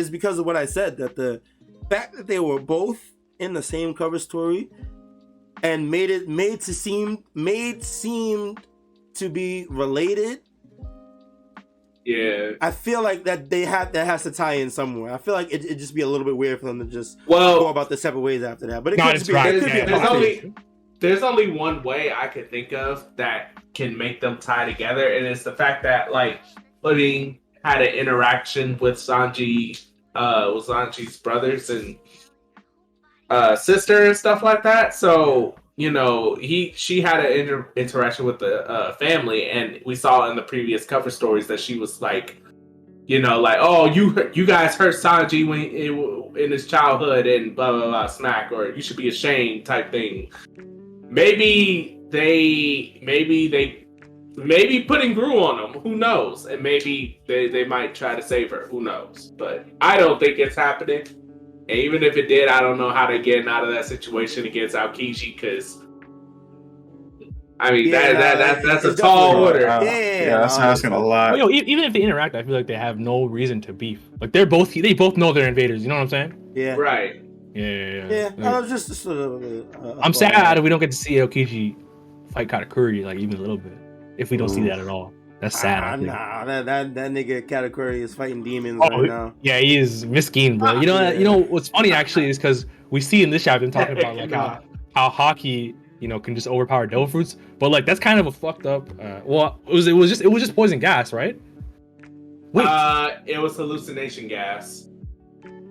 because of what I said, that the fact that they were both in the same cover story and made seem to be related. Yeah, I feel like that has to tie in somewhere. I feel like it'd just be a little bit weird for them to just go about the separate ways after that. But there's only one way I could think of that can make them tie together, and it's the fact that like Pudding had an interaction with Sanji's brothers and sister and stuff like that. So you know, she had an interaction with the family, and we saw in the previous cover stories that she was like, you know, like, oh, you guys hurt Sanji in his childhood and blah blah blah smack, or you should be ashamed type thing. Maybe Pudding grew on them. Who knows? And maybe they might try to save her. Who knows? But I don't think it's happening. And even if it did, I don't know how to get out of that situation against Aokiji, because I mean that's a tall order. Yeah, that's asking a lot. Well, even if they interact, I feel like they have no reason to beef. Like they both know they're invaders. You know what I'm saying? Yeah. Right. Yeah. I was just sort of. I'm sad we don't get to see Aokiji fight Katakuri like even a little bit. If we don't see that at all, that's sad. Nah, that nigga Katakuri is fighting demons right now. Yeah, he is miskin, bro. You know what's funny actually is because we see in this chapter talking about like how Haki, you know, can just overpower devil fruits, but like that's kind of a fucked up. It was just poison gas, right? Wait, it was hallucination gas.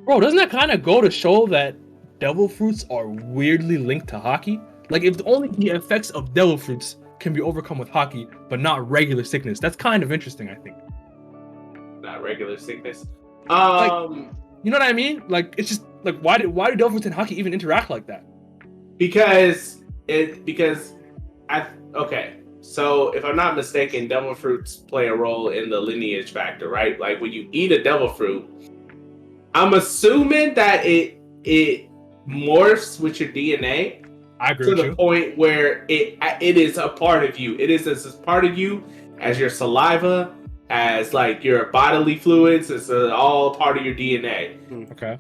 Bro, doesn't that kind of go to show that devil fruits are weirdly linked to Haki? Like if only the effects of devil fruits can be overcome with Haki, but not regular sickness. That's kind of interesting, I think. Not regular sickness. Like, you know what I mean? Like it's just like why do devil fruits and Haki even interact like that? So if I'm not mistaken, devil fruits play a role in the lineage factor, right? Like when you eat a devil fruit, I'm assuming that it morphs with your DNA. I agree to with the you. point where it is a part of you. It is as part of you as your saliva, as like your bodily fluids. It's all part of your DNA. Okay.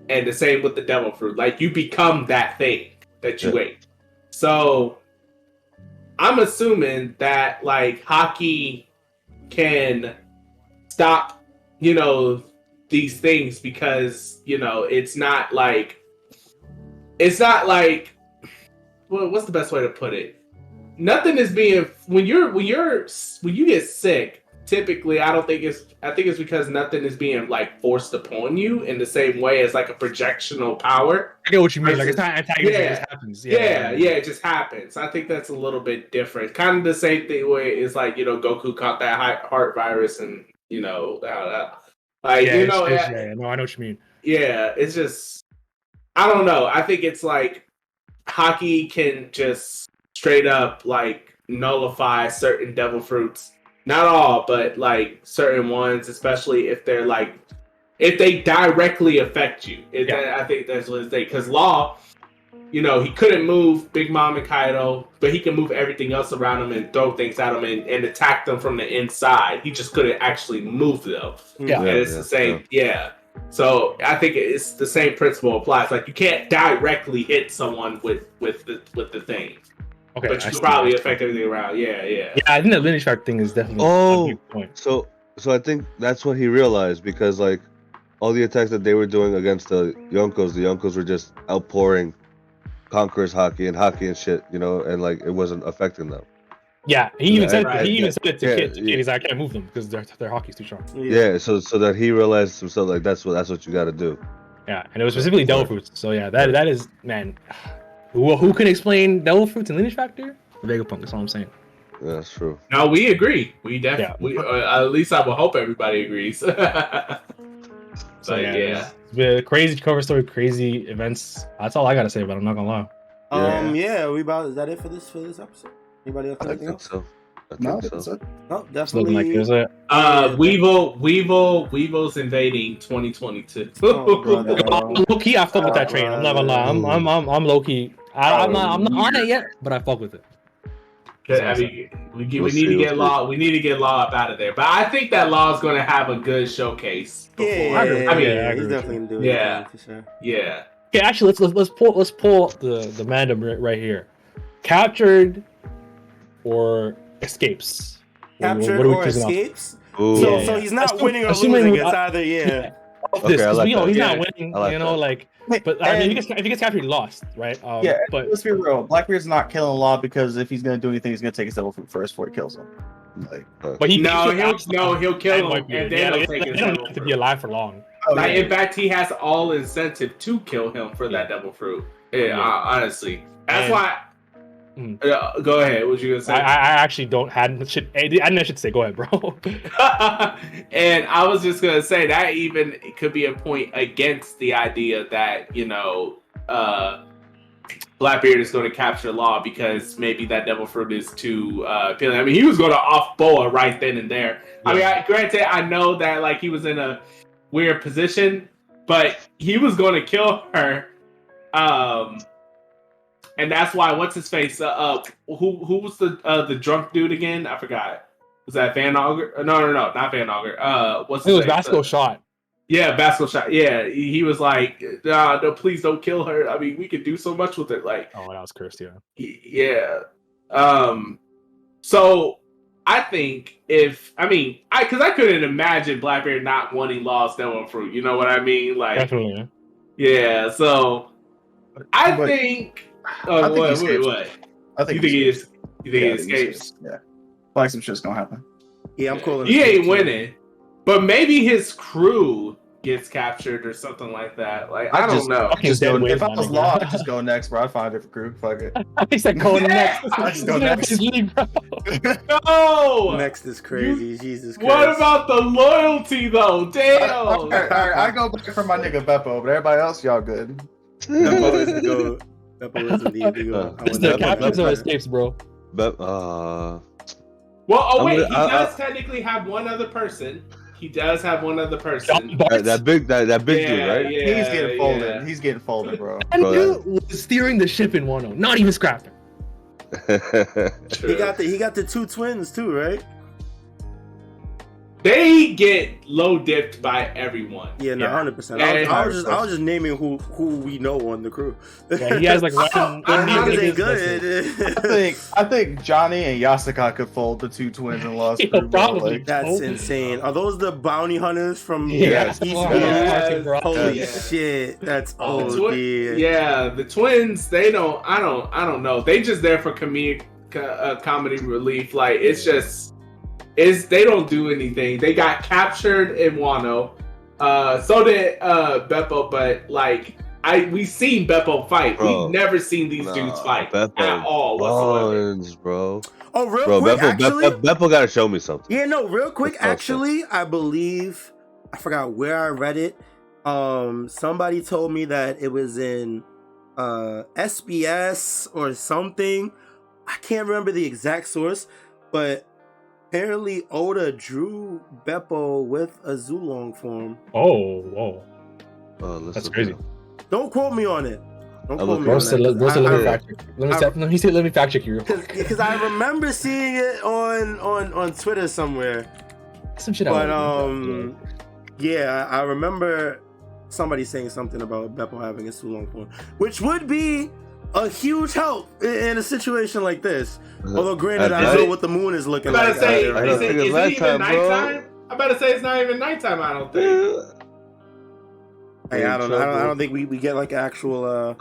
And the same with the devil fruit. Like you become that thing that you ate. So I'm assuming that like Haki can stop, you know, these things because, you know, it's not like what's the best way to put it? Nothing is being when you get sick. Typically, I think it's because nothing is being like forced upon you in the same way as like a projectional power. I get what you mean. Like it's not antagonism, it just happens. Yeah, it just happens. I think that's a little bit different. Kind of the same thing where it's like, you know, Goku caught that heart virus and, you know, like, you know, no, I know what you mean. Yeah, it's just, I don't know. I think it's like Haki can just straight up like nullify certain devil fruits. Not all, but like certain ones, especially if they're like, if they directly affect you. I think that's what it's saying. Because Law, you know, he couldn't move Big Mom and Kaido, but he can move everything else around him and throw things at him and attack them from the inside. He just couldn't actually move them. Yeah, and it's the same. Yeah. So I think it's the same principle applies. Like you can't directly hit someone with the thing. Okay, but you can probably affect everything around. Yeah. Yeah, I think that lineage fact thing is definitely a big point. So I think that's what he realized, because like all the attacks that they were doing against the Yonkos were just outpouring Conqueror's Haki and shit, you know, and like it wasn't affecting them. Yeah, he even said it to Kid. He's like, I can't move them because their Haki's too strong. Yeah, so that he realized himself, like that's what you got to do. Yeah, and it was specifically devil fruits. So yeah, that is, man. Who can explain devil fruits and lineage factor? Vegapunk. That's all I'm saying. Yeah, that's true. No, we agree. We definitely. At least I will hope everybody agrees. So But yeah. it's been a crazy cover story, crazy events. That's all I gotta say about it. I'm not gonna lie. We about is that it for this episode? Anybody else? I think so. No, think so. No, It's looking like definitely. it was Weevil's invading 2022. Oh, brother. low key. I fuck with that train. I'm not gonna lie. I'm low key. I'm not on it yet, but I fuck with it. I mean, we need to get Law. We need to get Law up out of there. But I think that Law is going to have a good showcase. Before. Yeah, I mean, he's definitely gonna do it. Yeah. For sure. Yeah. Okay, actually, let's pull the mandem right here. Captured or escapes? Captured What are we or choosing off? escapes. Ooh. So he's not winning or assuming losing. It's either This, I like he's that. not winning. I like You know, that. like. But I mean, if he gets captured, he lost, right? But let's be real. Blackbeard's not killing Law because if he's gonna do anything, he's gonna take his devil fruit first before he kills him. Like, but He'll kill him, and then he'll take they his don't devil have to be fruit. alive for long. Like, in fact, he has all incentive to kill him for that devil fruit. Yeah, honestly, that's why. Go ahead. What you gonna say? I actually don't had shit. I didn't have shit to say. Go ahead, bro. And I was just gonna say that even could be a point against the idea that Blackbeard is going to capture Law because maybe that devil fruit is too appealing. I mean, he was going to off Boa right then and there. Yeah. I mean, granted, I know that like he was in a weird position, but he was going to kill her. And that's why what's his face? Who was the drunk dude again? I forgot. Was that Van Auger? No, not Van Auger. What's his it was name? Vasco Shot. Yeah, Vasco Shot. Yeah, he was like, no, please don't kill her. I mean, we could do so much with it. Like, oh, that was cursed. Yeah. Yeah. So I think because I couldn't imagine Blackbeard not wanting Law's devil fruit. You know what I mean? Like, definitely. Yeah. So I think. I think what? I think you think he escapes? Yeah. Like some shit's gonna happen. Yeah, I'm calling. He ain't winning, but maybe his crew gets captured or something like that. Like I don't know. If I was Law, I'd just go next, bro. I'd find a different crew. Fuck it. I said go next. I just go next. No. Next is crazy. Jesus Christ. What about the loyalty though? Damn. All right, I go back for my nigga Beppo, but everybody else, y'all good. Beppo is the goat. Beppo is indeed the goat. It's the captures or escapes, bro. Well, he does technically have one other person. He does have one other person. That big dude, right? Yeah, he's getting folded. He's getting folded, bro. And dude was steering the ship in 1-0, not even scrapping. He got the two twins too, right? They get low dipped by everyone. Yeah, no, 100%. I was just naming who we know on the crew. Yeah, he has like one niggas good. I think Johnny and Yasuka could fold the two twins and lost. Probably. That's insane. Are those the bounty hunters from Yes. Holy shit, that's OD. Yeah, the twins. They don't. I don't know. They just there for comedy relief. Like they don't do anything. They got captured in Wano. So did Beppo, but like we seen Beppo fight. We've never seen these dudes fight at all whatsoever. Bro. Oh, real quick, Beppo gotta show me something. Yeah, no, real quick, actually, I believe I forgot where I read it. Somebody told me that it was in SBS or something. I can't remember the exact source, but apparently Oda drew Beppo with a Zulong form. Oh, whoa. That's crazy. Don't quote me on it. Don't quote me bro, on that. Let me fact check you. Because I remember seeing it on Twitter somewhere. Some shit. But yeah, I remember somebody saying something about Beppo having a Zulong form, which would be a huge help in a situation like this. Although, granted, I don't know what the moon is looking like. Is it even nighttime? I better say it's not even nighttime. I don't think. Hey, I don't think we get like actual.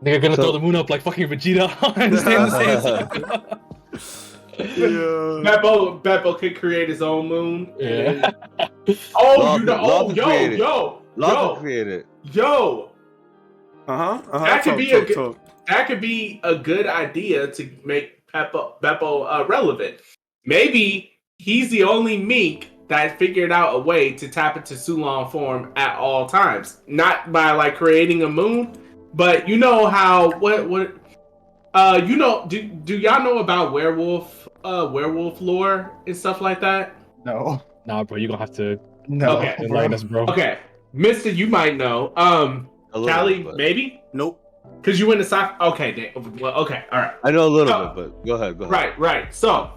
They're gonna throw the moon up like fucking Vegeta. Beppo could create his own moon. Yeah. Yo. That could be a good idea to make Beppo relevant. Maybe he's the only mink that figured out a way to tap into Sulong form at all times. Not by like creating a moon, but you know how you know, do y'all know about werewolf lore and stuff like that? No. Nah, bro, you're gonna have to Okay. enlighten us, bro. Okay. Mister, you might know. Callie, maybe? Nope. Because you in the sci. Okay, well, okay, all right. I know a little bit, but go ahead. Right. So,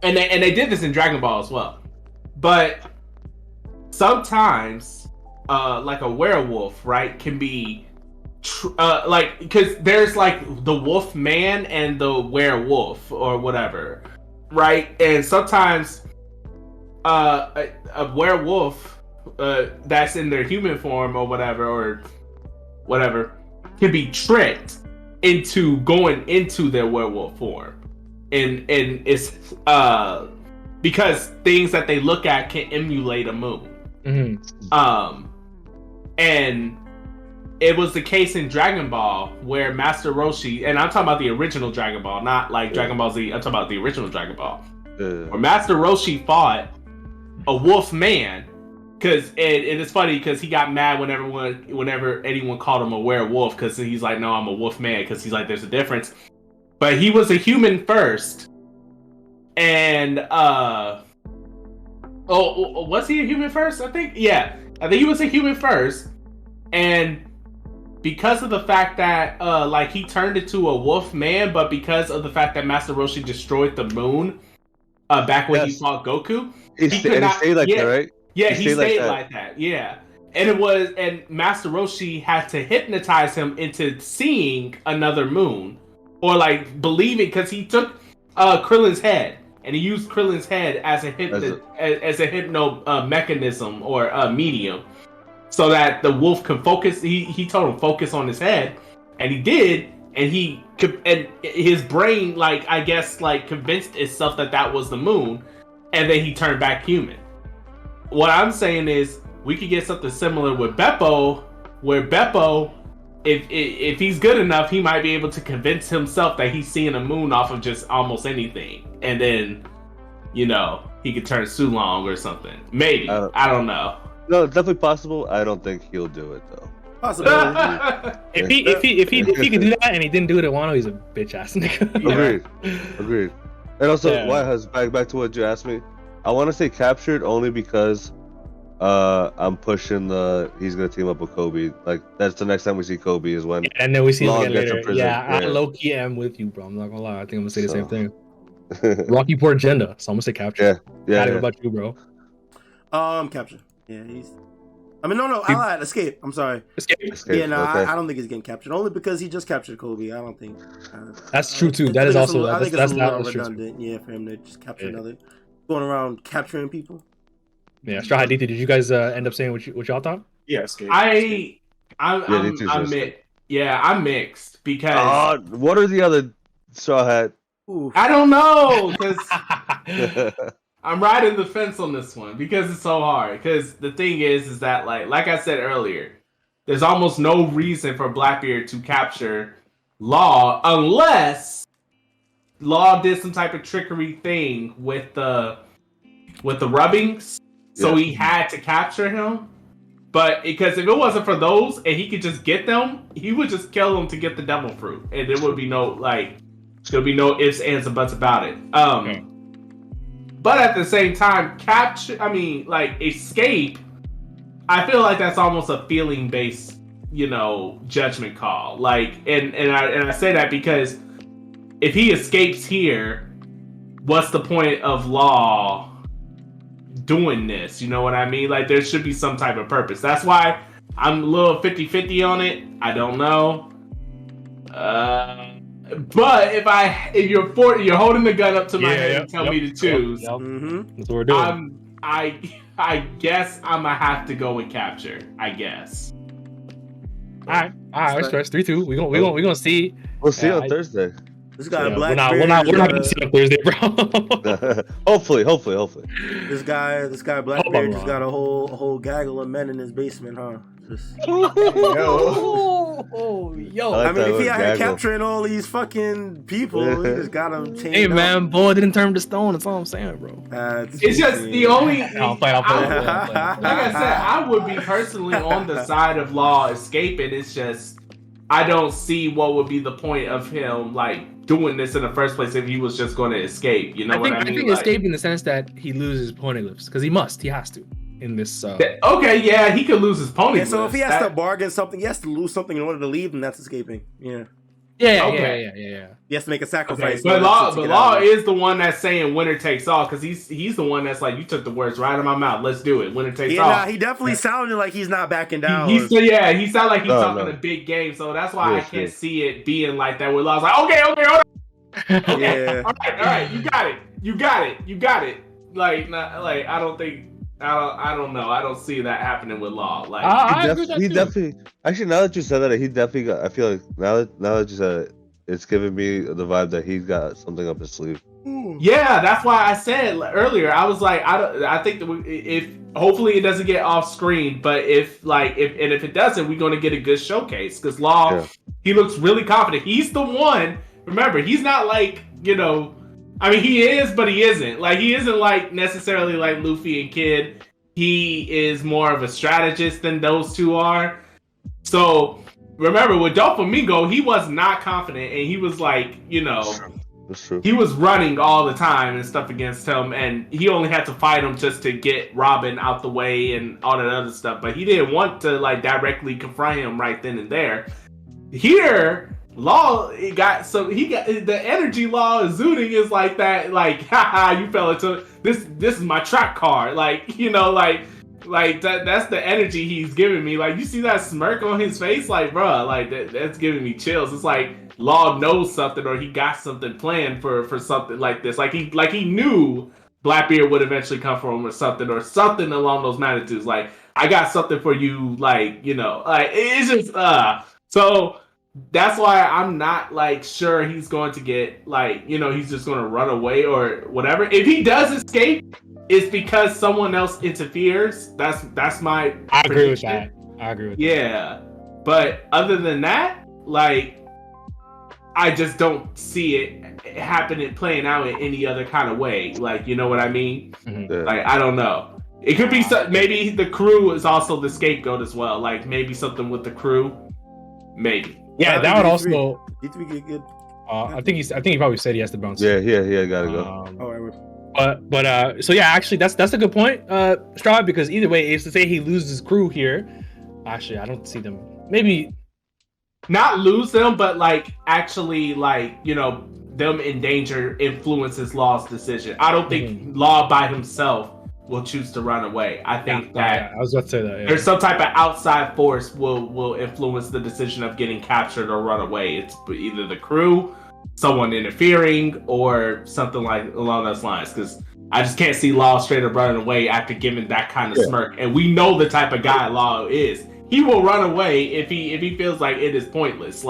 and they did this in Dragon Ball as well, but sometimes, like a werewolf, right, can be, like, because there's like the wolf man and the werewolf or whatever, right, and sometimes, a werewolf, that's in their human form or whatever can be tricked into going into their werewolf form, and it's because things that they look at can emulate a moon. Mm-hmm. And it was the case in Dragon Ball where Master Roshi, and I'm talking about the original Dragon Ball, not like Dragon Ball Z. I'm talking about the original Dragon Ball, where Master Roshi fought a wolf man. Because it is funny because he got mad whenever anyone called him a werewolf, because he's like, no, I'm a wolf man, because he's like, there's a difference. But he was a human first, and was he a human first? I think he was a human first, and because of the fact that like he turned into a wolf man, but because of the fact that Master Roshi destroyed the moon back when he fought Goku, he stayed like that, right? Yeah, he stayed like that. Yeah. And Master Roshi had to hypnotize him into seeing another moon, or like believing, because he took Krillin's head and he used Krillin's head as a hypno mechanism or a medium, so that the wolf can focus. He told him focus on his head, and he did, and his brain, like, I guess, like, convinced itself that was the moon, and then he turned back human. What I'm saying is, we could get something similar with Beppo, where Beppo, if he's good enough, he might be able to convince himself that he's seeing a moon off of just almost anything, and then, you know, he could turn Sulong or something. Maybe. I don't know. No, it's definitely possible. I don't think he'll do it though. Possible. If he could do that and he didn't do it at Wano, he's a bitch ass nigga. Agreed. And also, YHuss, back to what you asked me. I want to say captured only because I'm pushing he's gonna team up with Kobe. Like, that's the next time we see Kobe is when. And then we see him again gets in later. prison. Yeah, I low-key am with you, bro. I'm not gonna lie. I think I'm gonna say the same thing. Rocky Port agenda, so I'm gonna say capture. Yeah. What about you, bro? Capture. Yeah, I lied. Escape. I'm sorry. Escape. Yeah, no, okay. I don't think he's getting captured. Only because he just captured Kobe. I don't think. That's true too. That is also. I think That's it's a not little true. redundant. Yeah, for him to just capture another, going around capturing people. Yeah, Strawhat, did you guys end up saying what y'all thought? Yeah, Escape. I'm mixed because. What are the other Straw Hat? I don't know, because I'm riding the fence on this one because it's so hard. Because the thing is that like I said earlier, there's almost no reason for Blackbeard to capture Law unless Law did some type of trickery thing with the rubbings, so he had to capture him. But because if it wasn't for those and he could just get them, he would just kill them to get the devil fruit, and there would be no there'll be no ifs, ands, and buts about it. But at the same time, escape, I feel like that's almost a feeling-based, judgment call. Like, and I say that because if he escapes here, what's the point of Law doing this? You know what I mean? Like, there should be some type of purpose. That's why I'm a little 50-50 on it. I don't know. But if you're holding the gun up to my head and tell me to choose, Mm-hmm. That's what we're doing. I guess I'm gonna have to go with capture. I guess. All right. Stress 3-2. We gonna see. We'll see on Thursday. This guy We're not gonna see on Thursday, bro. Hopefully. This guy Blackbeard just got a whole gaggle of men in his basement, huh? Just, Yo. I mean, if he out here capturing all these fucking people, he just got them chained Hey up. man, boy didn't turn to stone. That's all I'm saying, bro. It's just the only. I'll play. Like I said, I would be personally on the side of Law escaping. It's just I don't see what would be the point of him like doing this in the first place if he was just going to escape. You know what I mean? I think escape in the sense that he loses poneglyphs because he has to in this. Okay, yeah, he could lose his poneglyphs. Yeah, so if he has to bargain something, he has to lose something in order to leave, and that's escaping. Yeah. Yeah. He has to make a sacrifice. Okay, but Law is the one that's saying winner takes all because he's the one that's like, you took the words right out of my mouth. Let's do it. Winner takes all. Yeah, he definitely sounded like he's not backing down. He sounded like he's talking a big game. So that's why I can't see it being like that. Where Law's like, okay, hold on. Okay, Yeah. all right, you got it. Like I don't think. I don't know. I don't see that happening with Law. Like he definitely. Actually, now that you said that, he definitely got. I feel like now that you said it, it's giving me the vibe that he's got something up his sleeve. Yeah, that's why I said earlier. I was like, I think that if hopefully it doesn't get off screen, but if it doesn't, we're gonna get a good showcase because Law, he looks really confident. He's the one. Remember, he's not like I mean, he is, but he isn't. Like, he isn't like necessarily like Luffy and Kid. He is more of a strategist than those two are. So remember, with Doflamingo, he was not confident, and he was like, That's true. he was running all the time and stuff against him, and he only had to fight him just to get Robin out the way and all that other stuff. But he didn't want to like directly confront him right then and there. Here, Law the energy Law exuding is like that, like, haha, you fell into this is my trap card, like, that's the energy he's giving me. Like, you see that smirk on his face, like, bruh, like that's giving me chills. It's like Law knows something, or he got something planned for something like this. Like he knew Blackbeard would eventually come for him, or something along those magnitudes. Like, I got something for you, like, like, it's just so that's why I'm not like sure he's going to get like, he's just going to run away or whatever. If he does escape, it's because someone else interferes. That's my I agree with prediction. that. I agree with Yeah. But other than that, like, I just don't see it happening, playing out in any other kind of way. Like, you know what I mean? Mm-hmm. Yeah. Like, I don't know. It could be maybe the crew is also the scapegoat as well. Like, maybe something with the crew. Maybe. Yeah, that would also. D3 get good. I think he probably said he has to bounce. Yeah, gotta go. All right. But so yeah, actually that's a good point, Straw, because either way, if to say he loses crew here, actually I don't see them maybe not lose them, but like actually like them in danger influences Law's decision. I don't think Law by himself will choose to run away. I think that I was about to say that. Yeah. There's some type of outside force will influence the decision of getting captured or run away. It's either the crew, someone interfering, or something like along those lines. Because I just can't see Law straight up running away after giving that kind of smirk. And we know the type of guy Law is. He will run away if he feels like it is pointless.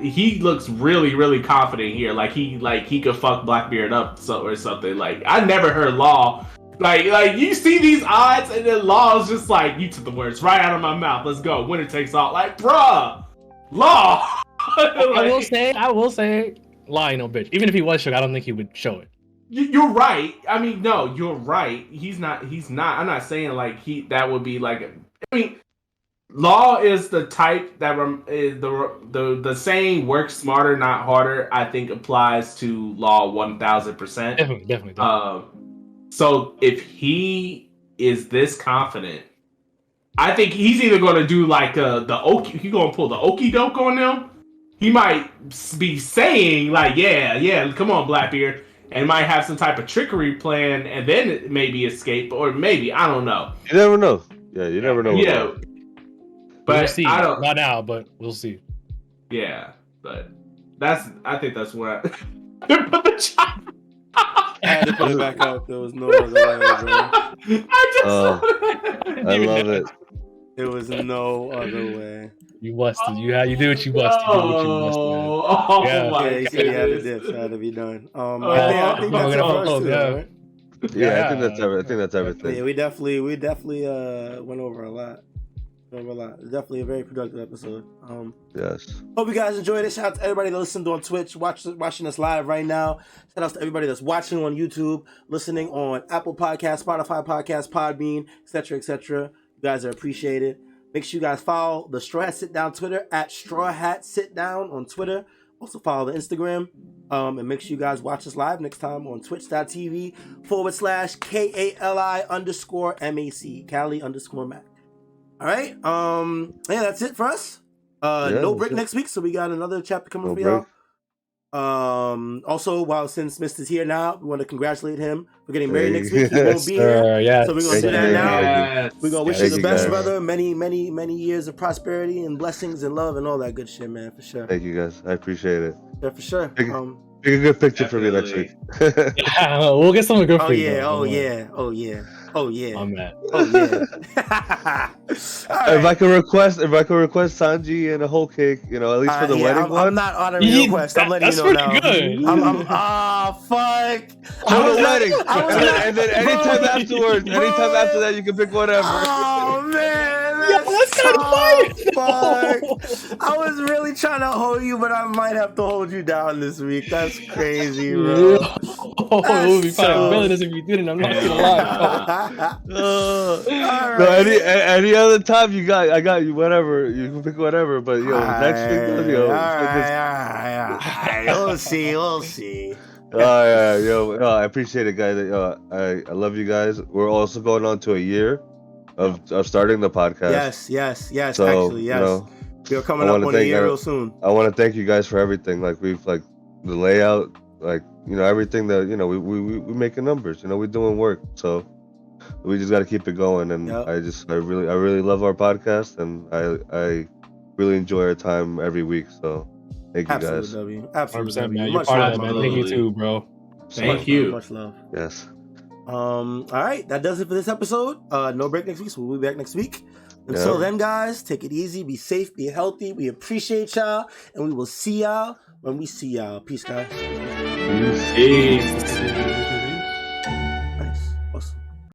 He looks really, really confident here. Like he could fuck Blackbeard up or something. Like, I never heard Law. Like you see these odds, and then Law's just like, you took the words right out of my mouth. Let's go. Winner takes all. Like, bruh, Law. I will say, Law ain't no bitch. Even if he was shook, I don't think he would show it. You're right. I mean, no, you're right. He's not. I'm not saying like that would be like. I mean, Law is the type that the saying "work smarter, not harder." I think applies to Law 1000%. Definitely. So if he is this confident, I think he's either going to do like he's going to pull the okie doke on them. He might be saying like, yeah, come on, Blackbeard, and might have some type of trickery plan, and then maybe escape, or maybe, I don't know. You never know. Yeah, you never know. Yeah. But we'll see. I don't. Not now, but we'll see. Yeah, but I think that's where I put the chop. I had to put it back up. There was no other way, bro. I love it. There was no other way. You busted. You do what you busted. Oh yeah. my he said he had to dip, so it had to be done. I think that's the first two, right? Yeah, I think that's everything. I think that's everything. Yeah, we definitely went over a lot. It's definitely a very productive episode. Yes. Hope you guys enjoyed it. Shout out to everybody that listened on Twitch, watching us live right now. Shout out to everybody that's watching on YouTube, listening on Apple Podcasts, Spotify Podcasts, Podbean, etc., etc. You guys are appreciated. Make sure you guys follow the Strawhat Sitdown Twitter at Strawhat Sitdown on Twitter. Also follow the Instagram. And make sure you guys watch us live next time on twitch.tv/KALI_MAC. Cali_Mac. All right. Yeah, that's it for us. No break next week, so we got another chapter coming for y'all. Also, since Mist is here now, we want to congratulate him for getting married next week. He won't be here, so we're gonna do that now. We're gonna wish you the best, brother. Many years of prosperity and blessings and love and all that good shit, man. For sure. Thank you guys. I appreciate it. Yeah, for sure. Pick a good picture for me next week. We'll get something good for you. Oh yeah. I'm mad. If I can request Sanji and a whole cake, at least for the wedding one. I'm not honoring your request. I'm letting you know now. Good. Fuck. For the wedding. And then anytime after that, you can pick whatever. Oh man. That's kind of fire. Fuck. I was really trying to hold you, but I might have to hold you down this week. That's crazy, bro. It would be fine. Villainous if you didn't. I'm not gonna lie. Any other time I got you. Whatever you can pick whatever. But next week, all right. We'll see. I appreciate it, guys. I love you guys. We're also going on to a year of starting the podcast. Yes. So, actually, yes. We're coming up on a year real soon. I want to thank you guys for everything. The layout, everything that we making numbers. We're doing work. So we just got to keep it going. And I really love our podcast, and I really enjoy our time every week. So thank you guys. Absolutely, 100%, man. You're part of that, man. Thank you too, bro. Thank you. Much love. Yes. All right, that does it for this episode. No break next week, so we'll be back next week. Until then, guys, take it easy, be safe, be healthy. We appreciate y'all, and we will see y'all when we see y'all. Peace, guys. Peace. Peace.